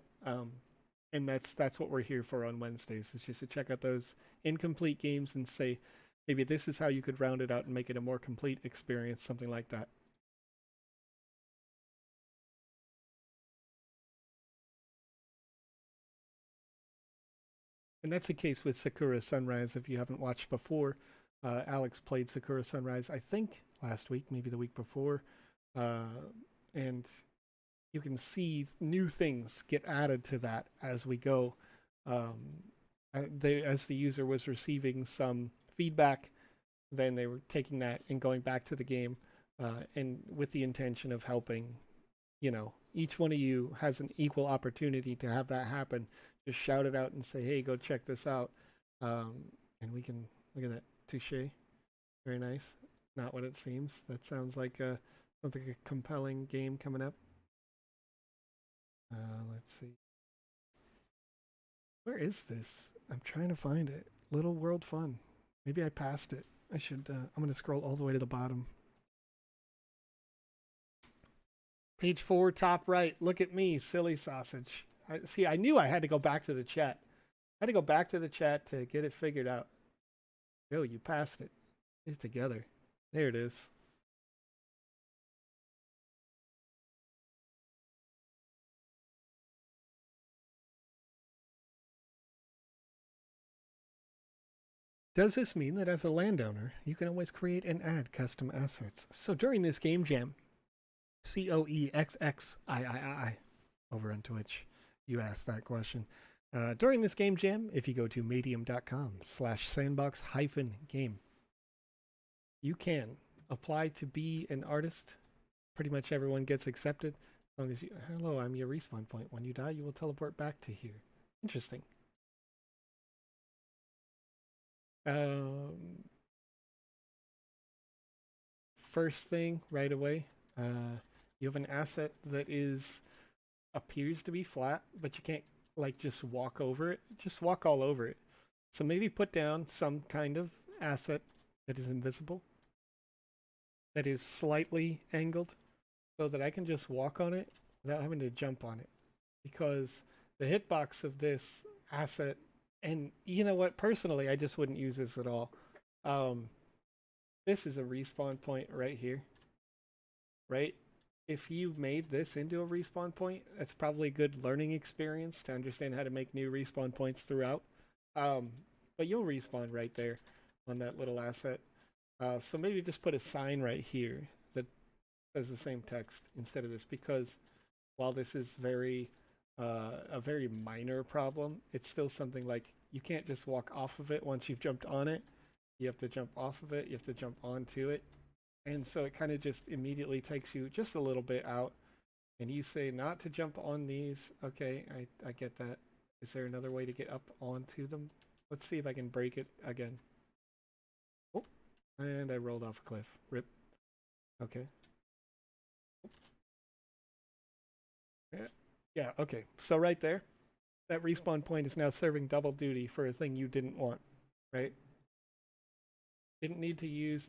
And that's what we're here for on Wednesdays, is just to check out those incomplete games and say, maybe this is how you could round it out and make it a more complete experience, something like that. And that's the case with Sakura Sunrise. If you haven't watched before, Alex played Sakura Sunrise, I think last week, maybe the week before. And you can see new things get added to that as we go. As the user was receiving some feedback, then they were taking that and going back to the game, and with the intention of helping. Each one of you has an equal opportunity to have that happen. Just shout it out and say, hey, go check this out. And we can, look at that, touche. Very nice. Not what it seems. That sounds like a compelling game coming up. Let's see. Where is this? I'm trying to find it. Little World Fun. Maybe I passed it. I should, I'm going to scroll all the way to the bottom. Page 4, top right. Look at me, silly sausage. I knew I had to go back to the chat. I had to go back to the chat to get it figured out. Yo, you passed it. It's together. There it is. Does this mean that as a landowner, you can always create and add custom assets? So during this game jam, COEXXIII over on Twitch, you asked that question. During this game jam, if you go to medium.com/sandbox-game, you can apply to be an artist. Pretty much everyone gets accepted. As long as you, hello, I'm your respawn point. When you die, you will teleport back to here. Interesting. First thing right away, you have an asset that appears to be flat, but you can't just walk over it. Just walk all over it. So maybe put down some kind of asset that is invisible, that is slightly angled, so that I can just walk on it without having to jump on it. Because the hitbox of this asset, and you know what, personally, I just wouldn't use this at all. This is a respawn point right here, right? If you made this into a respawn point, that's probably a good learning experience to understand how to make new respawn points throughout. But you'll respawn right there on that little asset. So maybe just put a sign right here that says the same text instead of this, because while this is a very minor problem, it's still something like you can't just walk off of it once you've jumped on it. You have to jump off of it. You have to jump onto it. And so it kind of just immediately takes you just a little bit out. And you say not to jump on these. Okay, I get that. Is there another way to get up onto them? Let's see if I can break it again. Oh, and I rolled off a cliff. Rip. Okay. Yeah, okay. So right there, that respawn point is now serving double duty for a thing you didn't want, right? Didn't need to use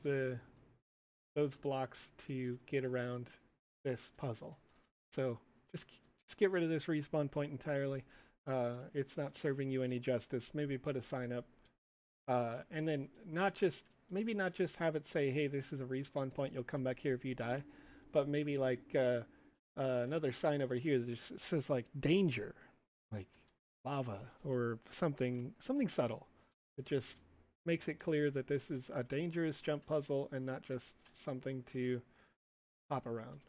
those blocks to get around this puzzle. So just get rid of this respawn point entirely. It's not serving you any justice. Maybe put a sign up, and then maybe not just have it say, hey, this is a respawn point, you'll come back here if you die, but maybe like another sign over here that says like danger, like lava or something subtle. It just makes it clear that this is a dangerous jump puzzle and not just something to hop around.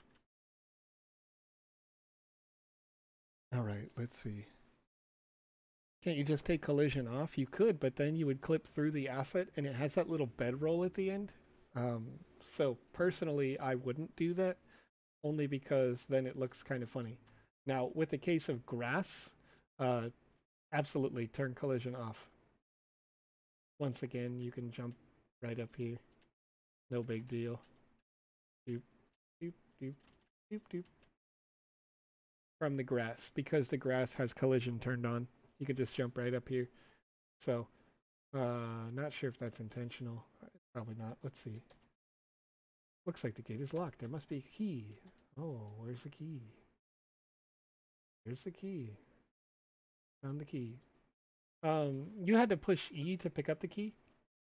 All right, let's see. Can't you just take collision off? You could, but then you would clip through the asset, and it has that little bedroll at the end. So personally, I wouldn't do that, only because then it looks kind of funny. Now, with the case of grass, absolutely turn collision off. Once again, you can jump right up here. No big deal. Doop, doop, doop, doop, doop. From the grass, because the grass has collision turned on. You can just jump right up here. So, not sure if that's intentional. Probably not. Let's see. Looks like the gate is locked. There must be a key. Oh, where's the key? Here's the key. Found the key. You had to push E to pick up the key,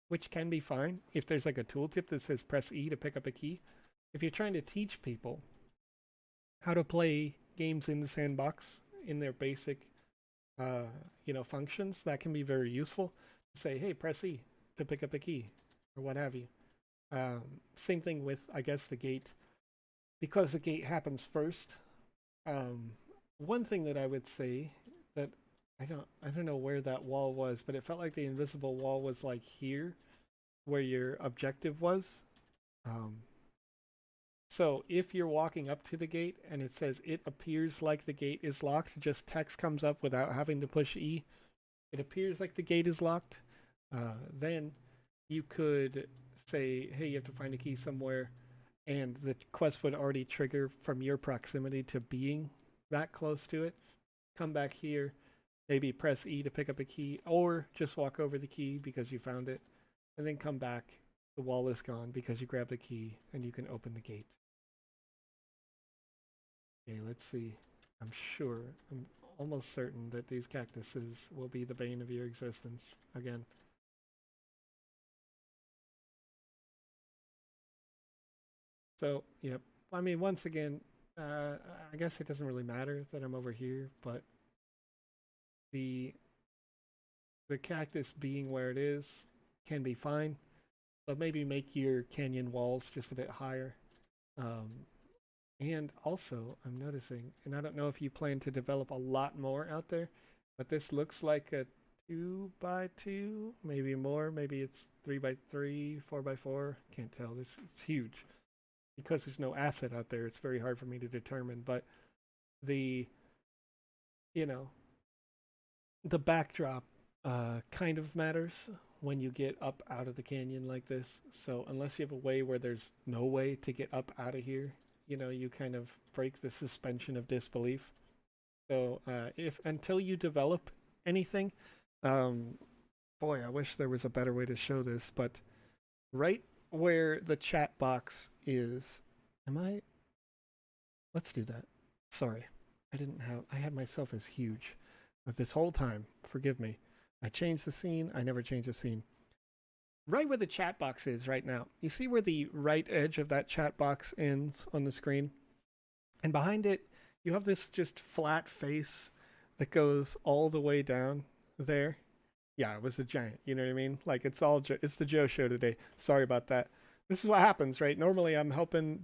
which can be fine if there's like a tooltip that says press E to pick up a key. If you're trying to teach people how to play games in the sandbox in their basic, functions, that can be very useful. Say, hey, press E to pick up a key or what have you. Same thing with, I guess, the gate. Because the gate happens first, one thing that I would say that I don't know where that wall was, but it felt like the invisible wall was like here where your objective was. So if you're walking up to the gate and it says it appears like the gate is locked, just text comes up without having to push E. It appears like the gate is locked. Then you could say, hey, you have to find a key somewhere, and the quest would already trigger from your proximity to being that close to it. Come back here, maybe press E to pick up a key, or just walk over the key because you found it, and then come back. The wall is gone because you grabbed the key, and you can open the gate. Okay, let's see. I'm almost certain that these cactuses will be the bane of your existence again. So, yep. I mean, once again, I guess it doesn't really matter that I'm over here, but the cactus being where it is can be fine, but maybe make your canyon walls just a bit higher. And also, I'm noticing, and I don't know if you plan to develop a lot more out there, but this looks like a 2x2, maybe more. Maybe it's 3x3, 4x4. Can't tell. This is huge. Because there's no asset out there, it's very hard for me to determine. But the backdrop kind of matters when you get up out of the canyon like this. So unless you have a way where there's no way to get up out of here, you kind of break the suspension of disbelief. So until you develop anything, boy, I wish there was a better way to show this, but right where the chat box is, let's do that. Sorry, I had myself as huge this whole time. Forgive me. I changed the scene. I never changed the scene. Right where the chat box is right now. You see where the right edge of that chat box ends on the screen? And behind it, you have this just flat face that goes all the way down there. Yeah, it was a giant. You know what I mean? Like, it's the Joe show today. Sorry about that. This is what happens, right? Normally, I'm helping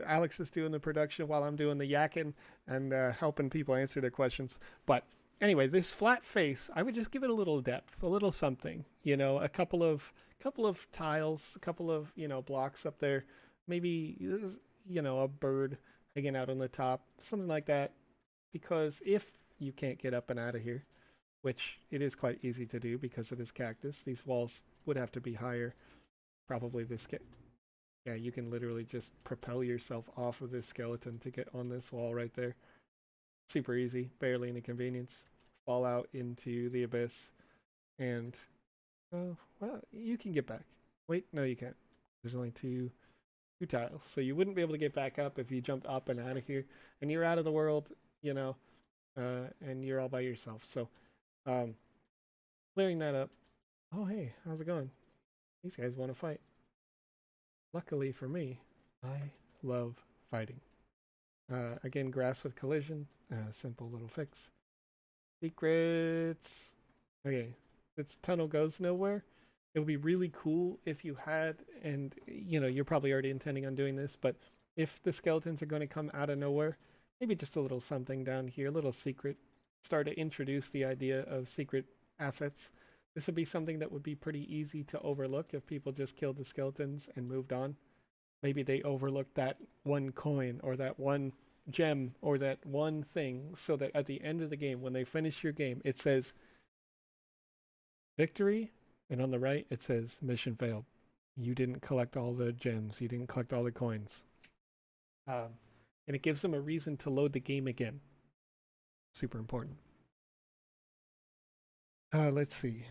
Alex is doing the production while I'm doing the yakking and helping people answer their questions. But anyway, this flat face, I would just give it a little depth, a little something. A couple of tiles, a couple of blocks up there, maybe a bird hanging out on the top, something like that. Because if you can't get up and out of here, which it is quite easy to do because of this cactus, these walls would have to be higher. Probably this yeah, you can literally just propel yourself off of this skeleton to get on this wall right there. Super easy, barely an inconvenience. Fall out into the abyss, and well, you can get back. Wait, no, you can't. There's only two tiles, so you wouldn't be able to get back up if you jumped up and out of here, and you're out of the world, and you're all by yourself. So, clearing that up. Oh, hey, how's it going? These guys want to fight. Luckily for me, I love fighting. Again, grass with collision. Simple little fix. Secrets. Okay, this tunnel goes nowhere. It would be really cool if you had, and you're probably already intending on doing this, but if the skeletons are going to come out of nowhere, maybe just a little something down here, a little secret. Start to introduce the idea of secret assets. This would be something that would be pretty easy to overlook if people just killed the skeletons and moved on. Maybe they overlooked that one coin or that one gem or that one thing, so that at the end of the game, when they finish your game, it says victory, and on the right it says mission failed. You didn't collect all the gems. You didn't collect all the coins. And it gives them a reason to load the game again. Super important. Let's see.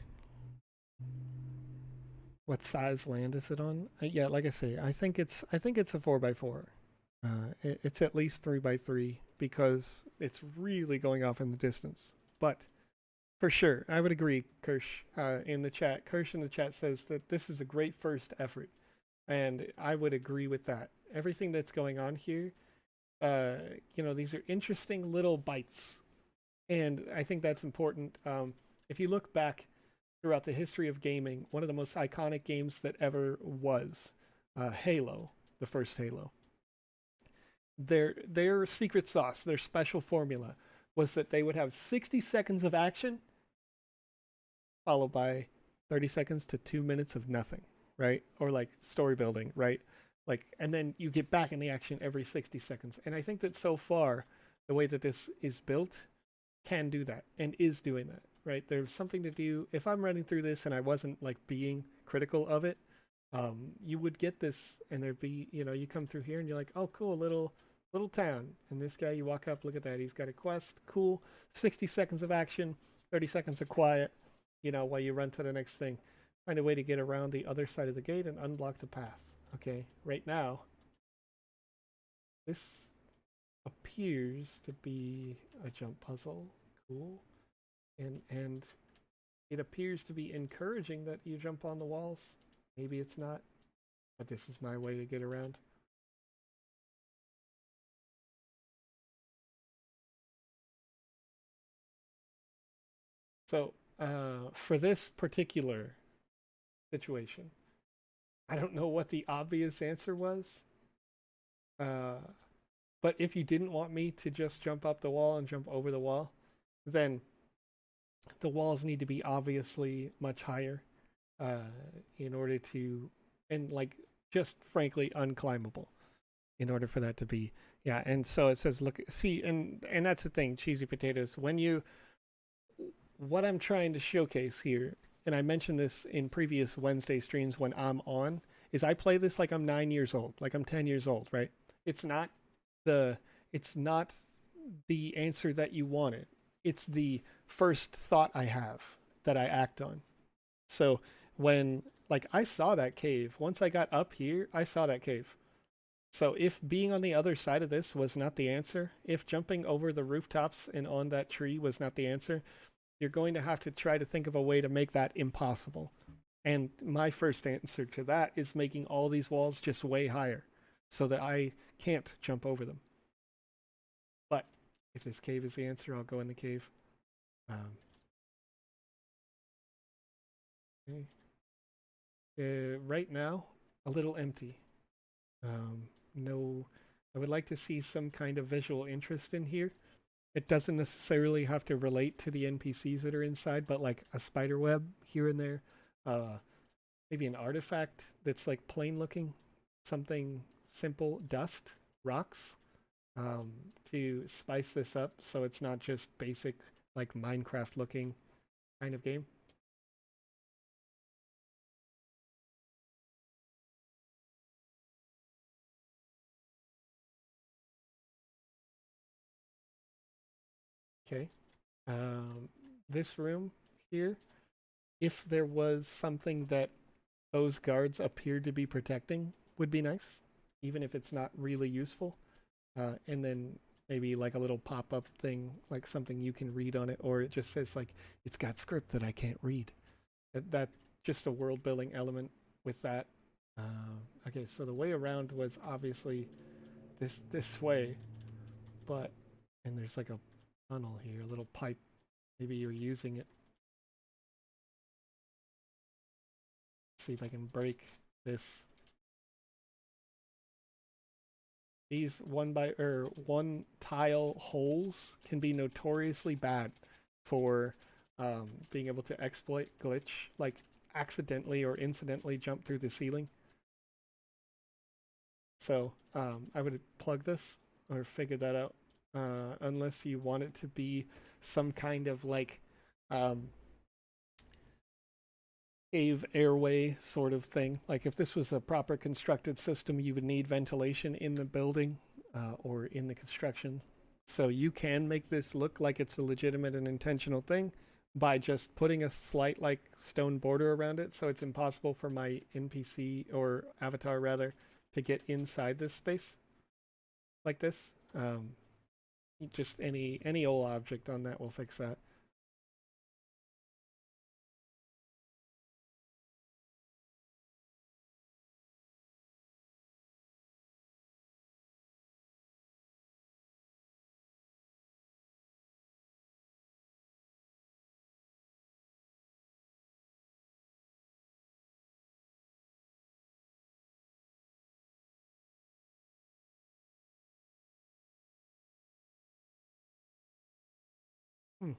What size land is it on? Yeah, like I say, I think it's a 4x4. It's at least 3x3 because it's really going off in the distance. But for sure, I would agree, Kirsch, in the chat. Kirsch in the chat says that this is a great first effort, and I would agree with that. Everything that's going on here, these are interesting little bites, and I think that's important. if you look back throughout the history of gaming, one of the most iconic games that ever was Halo, the first Halo. Their secret sauce, their special formula, was that they would have 60 seconds of action, followed by 30 seconds to 2 minutes of nothing, right? Or like story building, right? Like, and then you get back in the action every 60 seconds. And I think that so far, the way that this is built can do that and is doing that, right? There's something to do. If I'm running through this and I wasn't like being critical of it, you would get this, and there'd be, you come through here and you're like, oh, cool, little town. And this guy, you walk up, look at that, he's got a quest, cool. 60 seconds of action, 30 seconds of quiet, while you run to the next thing. Find a way to get around the other side of the gate and unblock the path. Okay, right now, this appears to be a jump puzzle. Cool. And it appears to be encouraging that you jump on the walls. Maybe it's not, but this is my way to get around. So, for this particular situation, I don't know what the obvious answer was. But if you didn't want me to just jump up the wall and jump over the wall, then the walls need to be obviously much higher in order to, and like just frankly unclimbable in order for that to be, yeah. And so it says, look, see, and that's the thing, cheesy potatoes. What I'm trying to showcase here, and I mentioned this in previous Wednesday streams when I'm on, is I play this like I'm 9 years old, like I'm 10 years old, right? It's not the answer that you wanted. It's the first thought I have that I act on. So when like I saw that cave, once I got up here, I saw that cave. So if being on the other side of this was not the answer, if jumping over the rooftops and on that tree was not the answer, you're going to have to try to think of a way to make that impossible. And my first answer to that is making all these walls just way higher so that I can't jump over them. But if this cave is the answer, I'll go in the cave. Okay. Right now, a little empty. No, I would like to see some kind of visual interest in here. It doesn't necessarily have to relate to the NPCs that are inside, but like a spider web here and there. Maybe an artifact that's like plain looking. Something simple, dust, rocks, to spice this up so it's not just basic like Minecraft looking kind of game. Okay. This room here, if there was something that those guards appeared to be protecting, would be nice, even if it's not really useful. And then maybe like a little pop-up thing, like something you can read on it, or it just says like, it's got script that I can't read. That just a world building element with that. Okay, so the way around was obviously this way, but, and there's like a tunnel here, a little pipe. Maybe you're using it. See if I can break this. These one tile holes can be notoriously bad for being able to exploit glitch, like accidentally or incidentally jump through the ceiling. So I would plug this or figure that out, unless you want it to be some kind of like cave airway sort of thing. Like if this was a proper constructed system, you would need ventilation in the building or in the construction. So you can make this look like it's a legitimate and intentional thing by just putting a slight like stone border around it, so it's impossible for my NPC or avatar rather to get inside this space like this. Just any old object on that will fix that. Hmm.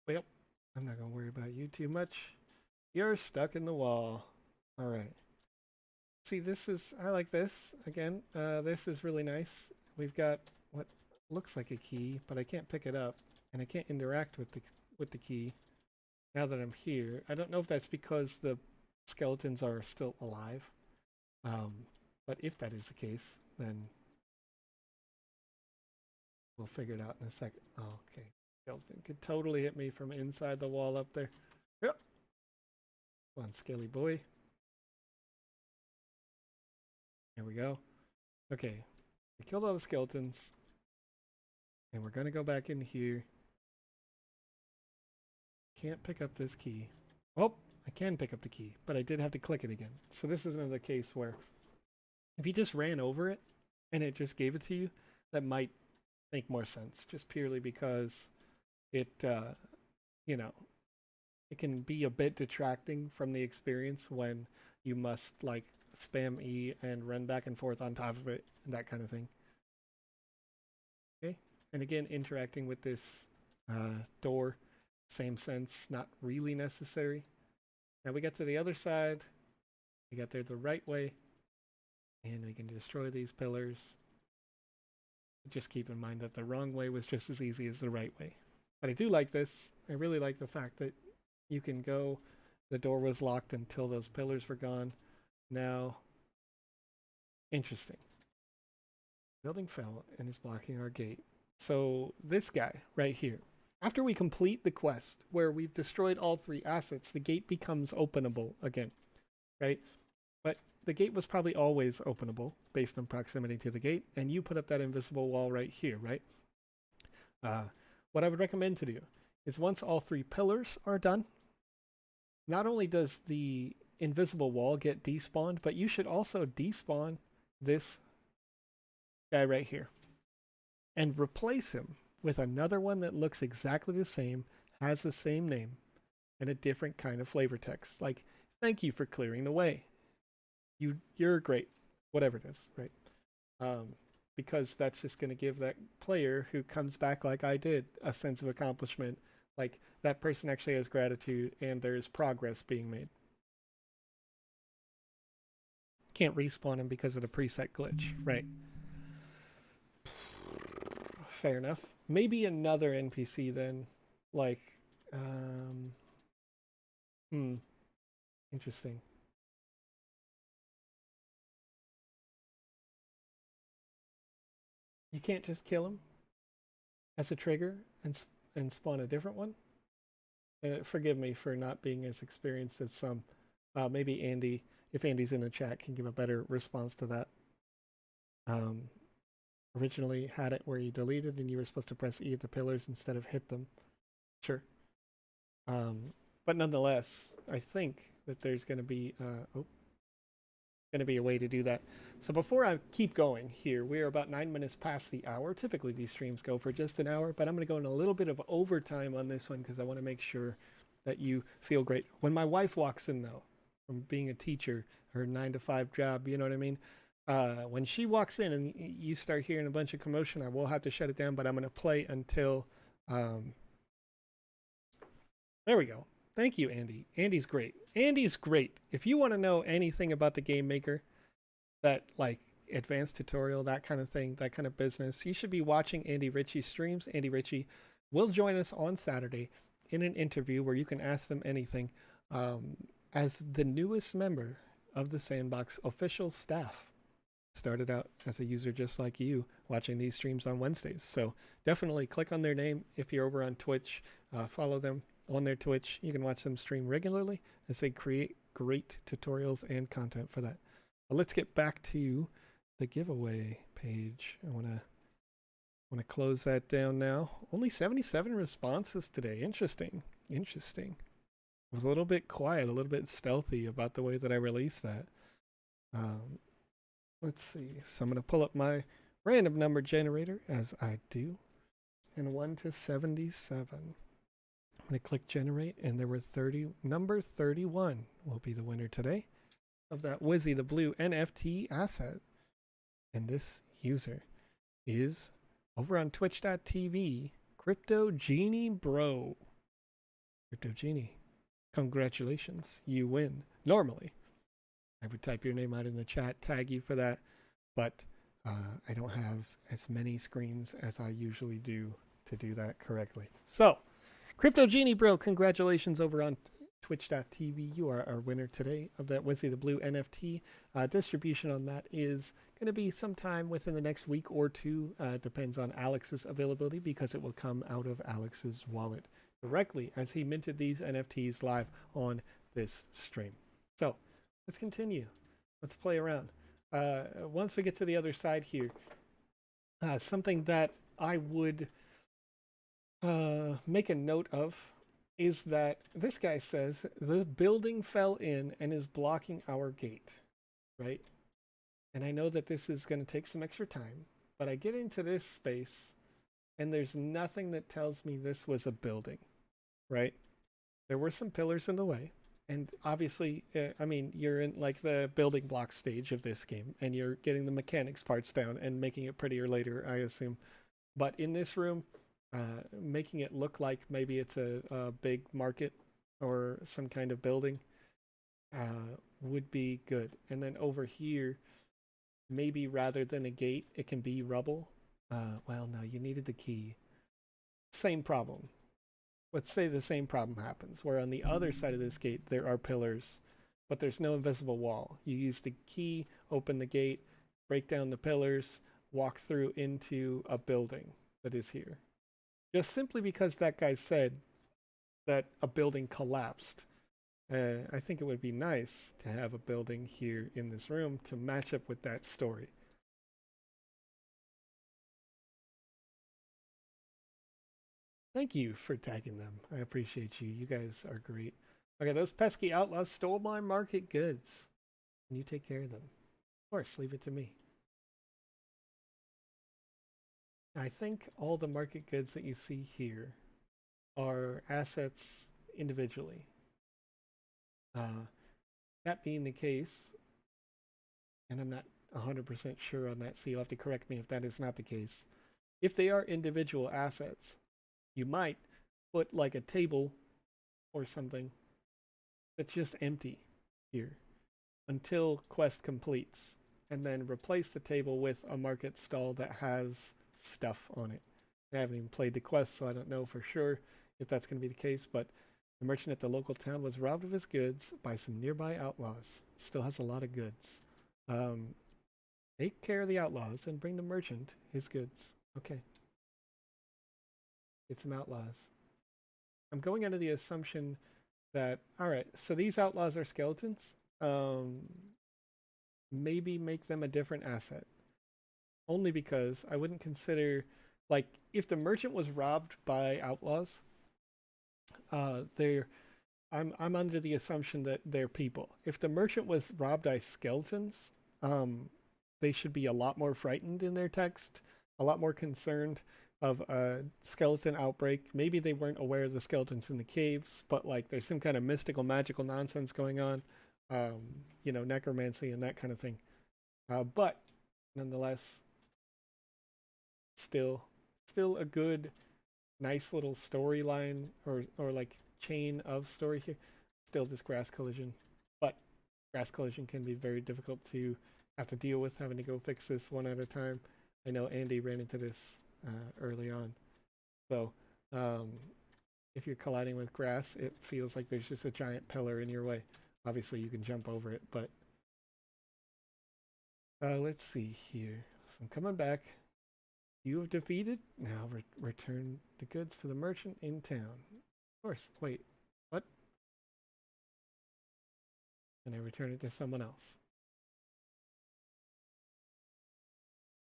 Well, I'm not gonna worry about you too much. You're stuck in the wall. All right. See, this is, I like this. Again, this is really nice. We've got what looks like a key, but I can't pick it up, and I can't interact with the key now that I'm here. I don't know if that's because the skeletons are still alive. But if that is the case, then we'll figure it out in a second. Oh, okay. Skeleton could totally hit me from inside the wall up there. Yep. Come on, scaly boy. Here we go. Okay. We killed all the skeletons. And we're going to go back in here. Can't pick up this key. Oh, I can pick up the key, but I did have to click it again. So this is another case where if you just ran over it and it just gave it to you, that might make more sense, just purely because it, you know, it can be a bit detracting from the experience when you must like spam E and run back and forth on top of it and that kind of thing. Okay, and again, interacting with this door, same sense, not really necessary. Now we get to the other side. We got there the right way, and we can destroy these pillars. Just keep in mind that the wrong way was just as easy as the right way. But I do like this. I really like the fact that you can go, the door was locked until those pillars were gone. Now, interesting. Building fell and is blocking our gate. So this guy right here, after we complete the quest where we've destroyed all 3 assets, the gate becomes openable again, right? But the gate was probably always openable based on proximity to the gate, and you put up that invisible wall right here, right? What I would recommend to do is once all 3 pillars are done, not only does the invisible wall get despawned, but you should also despawn this guy right here and replace him with another one that looks exactly the same, has the same name, and a different kind of flavor text. Like, thank you for clearing the way. You're great, whatever it is, right? Because that's just going to give that player who comes back like I did a sense of accomplishment. Like, that person actually has gratitude and there's progress being made. Can't respawn him because of the preset glitch, right? Fair enough. Maybe another NPC then, like, interesting. You can't just kill him as a trigger and spawn a different one? Forgive me for not being as experienced as some. Maybe Andy, if Andy's in the chat, can give a better response to that. Originally had it where you deleted and you were supposed to press E at the pillars instead of hit them. Sure. But nonetheless, I think that there's going to be a way to do that. So before I keep going here, we are about 9 minutes past the hour. Typically these streams go for just an hour, but I'm going to go in a little bit of overtime on this one because I want to make sure that you feel great. When my wife walks in though, from being a teacher, her 9 to 5 job, you know what I mean? When she walks in and you start hearing a bunch of commotion, I will have to shut it down, but I'm going to play until, there we go. Thank you, Andy. Andy's great. Andy's great. If you want to know anything about the Game Maker, that like advanced tutorial, that kind of thing, that kind of business, you should be watching Andy Ritchie's streams. Andy Ritchie will join us on Saturday in an interview where you can ask them anything as the newest member of the Sandbox official staff. Started out as a user just like you, watching these streams on Wednesdays. So definitely click on their name if you're over on Twitch. Follow them on their Twitch. You can watch them stream regularly as they create great tutorials and content for that. But let's get back to the giveaway page. I want to close that down now. Only 77 responses today. Interesting. Interesting. I was a little bit quiet, a little bit stealthy about the way that I released that. Let's see. So I'm going to pull up my random number generator as I do. And 1 to 77. I'm going to click generate, and there were 30. Number 31 will be the winner today of that Wizzy the Blue NFT asset. And this user is over on twitch.tv, Crypto Genie Bro. Crypto Genie, congratulations, you win. Normally, I would type your name out in the chat, tag you for that, but I don't have as many screens as I usually do to do that correctly. So, Crypto Genie Bro, congratulations over on twitch.tv. You are our winner today of that Wesley the Blue NFT. Distribution on that is going to be sometime within the next week or two. Depends on Alex's availability because it will come out of Alex's wallet directly as he minted these NFTs live on this stream. So let's continue. Let's play around. Once we get to the other side here, something that I would make a note of is that this guy says the building fell in and is blocking our gate, right? And I know that this is going to take some extra time, but I get into this space and there's nothing that tells me this was a building, right? There were some pillars in the way. And obviously, I mean, you're in like the building block stage of this game and you're getting the mechanics parts down and making it prettier later, I assume. But in this room, making it look like maybe it's a big market or some kind of building would be good. And then over here, maybe rather than a gate, it can be rubble. Well, no, you needed the key. Same problem. Let's say the same problem happens, where on the other side of this gate, there are pillars, but there's no invisible wall. You use the key, open the gate, break down the pillars, walk through into a building that is here. Just simply because that guy said that a building collapsed. I think it would be nice to have a building here in this room to match up with that story. Thank you for tagging them. I appreciate you. You guys are great. Okay, those pesky outlaws stole my market goods. Can you take care of them? Of course, leave it to me. I think all the market goods that you see here are assets individually. That being the case, and I'm not 100% sure on that, so you'll have to correct me if that is not the case. If they are individual assets, you might put like a table or something that's just empty here until quest completes, and then replace the table with a market stall that has stuff on it. I haven't even played the quest, so I don't know for sure if that's going to be the case, but the merchant at the local town was robbed of his goods by some nearby outlaws. Still has a lot of goods. Take care of the outlaws and bring the merchant his goods. Okay. Get some outlaws. I'm going under the assumption that, all right, so these outlaws are skeletons. Maybe make them a different asset. Only because I wouldn't consider, like, if the merchant was robbed by outlaws, I'm under the assumption that they're people. If the merchant was robbed by skeletons, they should be a lot more frightened in their text, a lot more concerned of a skeleton outbreak. Maybe they weren't aware of the skeletons in the caves, but like there's some kind of mystical, magical nonsense going on, you know, necromancy and that kind of thing. But nonetheless, still a good, nice little storyline or like chain of story here. Still this grass collision, but grass collision can be very difficult to have to deal with, having to go fix this one at a time. I know Andy ran into this early on. So if you're colliding with grass, it feels like there's just a giant pillar in your way. Obviously you can jump over it, but let's see here. So I'm coming back. You have defeated. Now return the goods to the merchant in town. Of course. Wait, what? And I return it to someone else.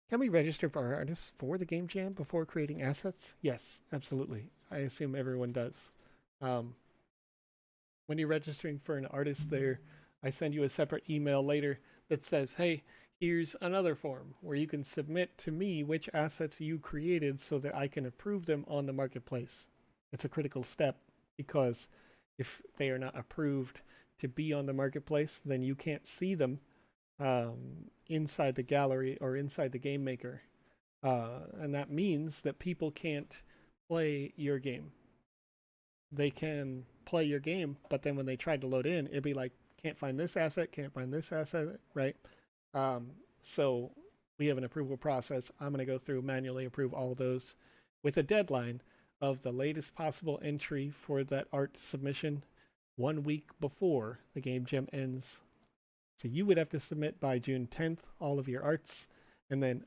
Can we register for our artists for the game jam before creating assets? Yes, absolutely. I assume everyone does. When you're registering for an artist there, I send you a separate email later that says, hey, here's another form where you can submit to me which assets you created so that I can approve them on the marketplace. It's a critical step because if they are not approved to be on the marketplace, then you can't see them inside the gallery or inside the game maker And that means that people can't play your game. They can play your game, but then when they try to load in, it'd be like, can't find this asset, can't find this asset, right? So we have an approval process. I'm going to go through, manually approve all of those with a deadline of the latest possible entry for that art submission 1 week before the game jam ends. So you would have to submit by June 10th all of your arts, and then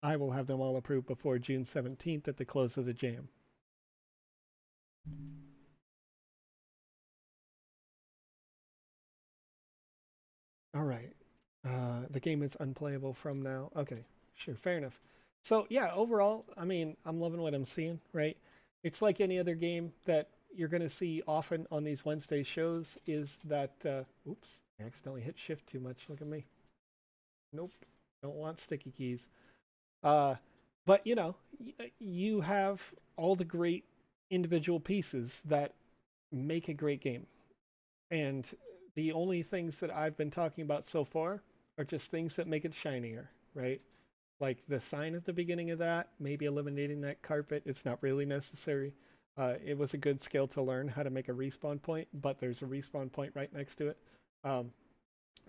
I will have them all approved before June 17th at the close of the jam. All right. The game is unplayable from now. Okay, sure, fair enough. So yeah, overall, I mean, I'm loving what I'm seeing, right? It's like any other game that you're going to see often on these Wednesday shows is that, oops, I accidentally hit shift too much. Look at me. Nope, don't want sticky keys. But you know, you have all the great individual pieces that make a great game. And the only things that I've been talking about so far are just things that make it shinier, right? Like the sign at the beginning of that, maybe eliminating that carpet. It's not really necessary. It was a good skill to learn how to make a respawn point, but there's a respawn point right next to it.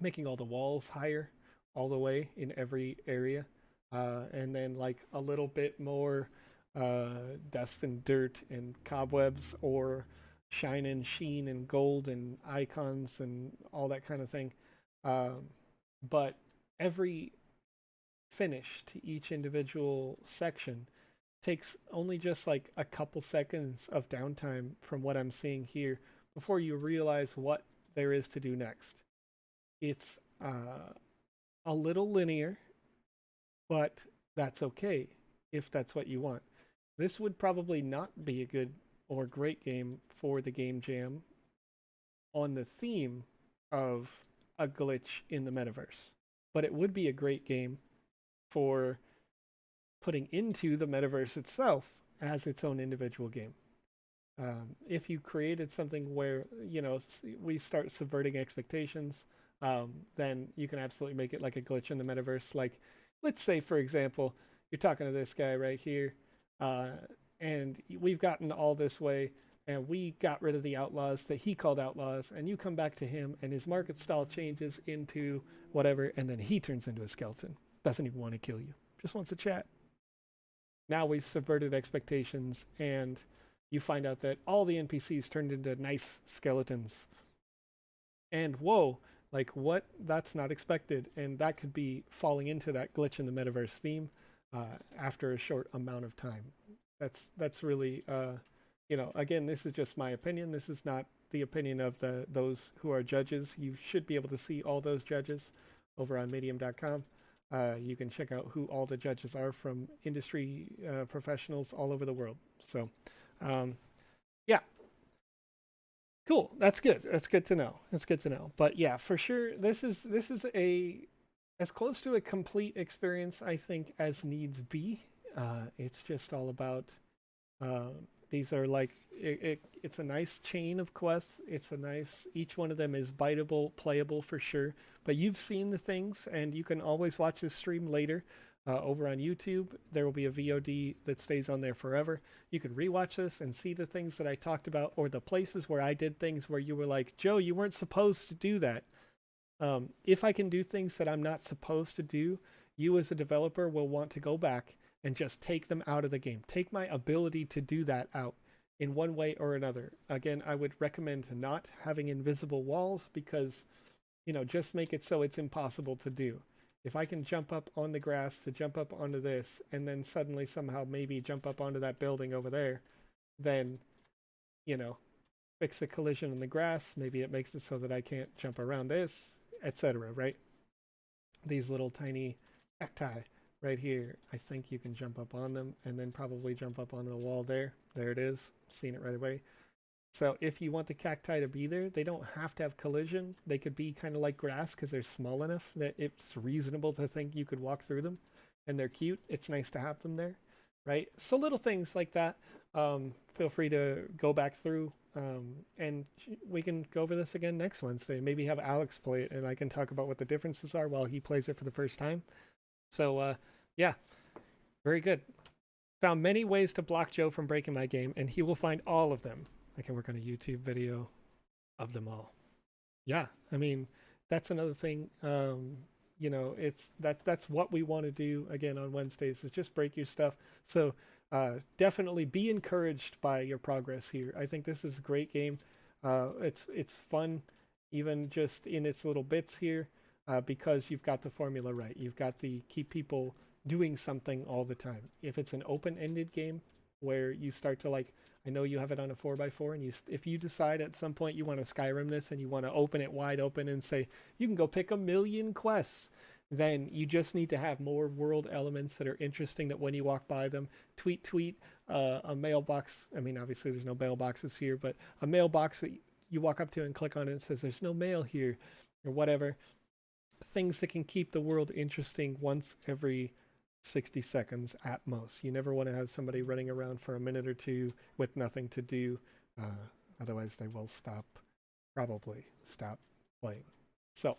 Making all the walls higher all the way in every area. And then like a little bit more dust and dirt and cobwebs, or shine and sheen and gold and icons and all that kind of thing. But every finish to each individual section takes only just like a couple seconds of downtime from what I'm seeing here before you realize what there is to do next. It's a little linear, but that's okay if that's what you want. This would probably not be a good or great game for the game jam on the theme of a glitch in the metaverse, but it would be a great game for putting into the metaverse itself as its own individual game. If you created something where, you know, we start subverting expectations, then you can absolutely make it like a glitch in the metaverse. Like, let's say, for example, you're talking to this guy right here, and we've gotten all this way, and we got rid of the outlaws that he called outlaws, and you come back to him, and his market style changes into whatever, and then he turns into a skeleton. Doesn't even want to kill you, just wants to chat. Now we've subverted expectations, and you find out that all the NPCs turned into nice skeletons. And whoa, like what? That's not expected. And that could be falling into that glitch in the metaverse theme after a short amount of time. That's really, you know, again, this is just my opinion. This is not the opinion of those who are judges. You should be able to see all those judges over on medium.com. You can check out who all the judges are from industry professionals all over the world. So, yeah, cool. That's good. That's good to know. That's good to know. But yeah, for sure, this is a as close to a complete experience, I think, as needs be. It's just all about. These are like it's a nice chain of quests. It's a nice, each one of them is biteable, playable for sure. But you've seen the things, and you can always watch this stream later over on YouTube. There will be a VOD that stays on there forever. You can rewatch this and see the things that I talked about, or the places where I did things where you were like, Joe, you weren't supposed to do that. If I can do things that I'm not supposed to do, you as a developer will want to go back and just take them out of the game. Take my ability to do that out in one way or another. Again, I would recommend not having invisible walls because, you know, just make it so it's impossible to do. If I can jump up on the grass to jump up onto this, and then suddenly somehow maybe jump up onto that building over there, then, you know, fix the collision in the grass. Maybe it makes it so that I can't jump around this, etc., right? These little tiny cacti right here, I think you can jump up on them and then probably jump up onto the wall there. There it is. Seen it right away. So if you want the cacti to be there, they don't have to have collision. They could be kind of like grass because they're small enough that it's reasonable to think you could walk through them, and they're cute. It's nice to have them there, right? So little things like that. Feel free to go back through, and we can go over this again next Wednesday. Maybe have Alex play it, and I can talk about what the differences are while he plays it for the first time. So, yeah, Very good. Found many ways to block Joe from breaking my game, and he will find all of them. I can work on a YouTube video of them all. Yeah, I mean, that's another thing. You know, that's what we want to do again on Wednesdays, is just break your stuff. So definitely be encouraged by your progress here. I think this is a great game. It's fun, even just in its little bits here, because you've got the formula right. You've got the keep people doing something all the time. If it's an open-ended game where you start to, like, I know you have it on a 4x4, and if you decide at some point you want to Skyrim this and you want to open it wide open and say you can go pick 1,000,000 quests, then you just need to have more world elements that are interesting, that when you walk by them, tweet a mailbox. I mean, obviously there's no mailboxes here, but a mailbox that you walk up to and click on it and says there's no mail here, or whatever. Things that can keep the world interesting once every 60 seconds at most. You never want to have somebody running around for a minute or two with nothing to do. Otherwise they will probably stop playing. So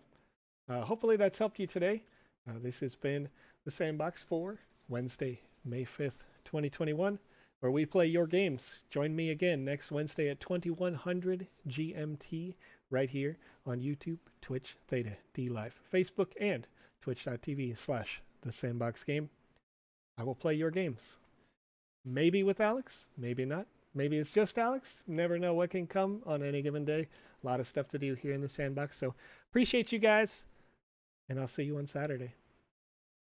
hopefully that's helped you today. This has been the Sandbox for Wednesday, May 5th, 2021, where we play your games. Join me again next Wednesday at 2100 GMT right here on YouTube, Twitch, Theta, D Live, Facebook, and twitch.tv/The Sandbox Game. I will play your games. Maybe with Alex, maybe not. Maybe it's just Alex. You never know what can come on any given day. A lot of stuff to do here in the Sandbox. So appreciate you guys, and I'll see you on Saturday.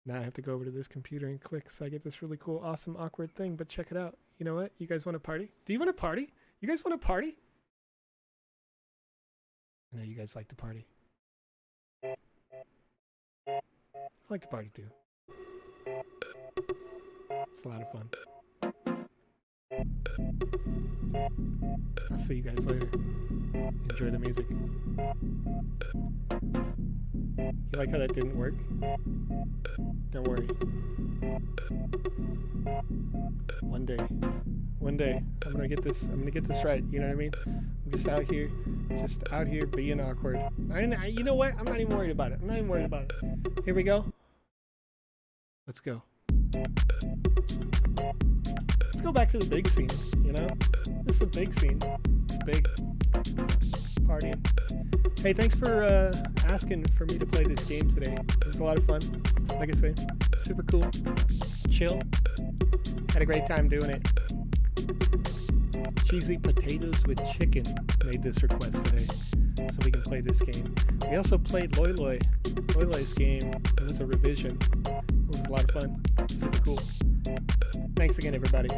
Now I have to go over to this computer and click so I get this really cool, awesome, awkward thing. But check it out. You know what? You guys want to party? Do you want to party? You guys want to party? I know you guys like to party. I like to party too. It's a lot of fun. I'll see you guys later. Enjoy the music. You like how that didn't work? Don't worry. One day, I'm gonna get this right. You know what I mean? I'm just out here being awkward. You know what? I'm not even worried about it. Here we go. Let's go. Let's go back to the big scene, you know? This is the big scene. It's big. Partying. Hey, thanks for asking for me to play this game today. It was a lot of fun. Like I say, super cool. Chill. Had a great time doing it. Cheesy Potatoes with Chicken made this request today, so we can play this game. We also played Loy's game. It was a revision. It was a lot of fun. Super cool. Thanks again, everybody.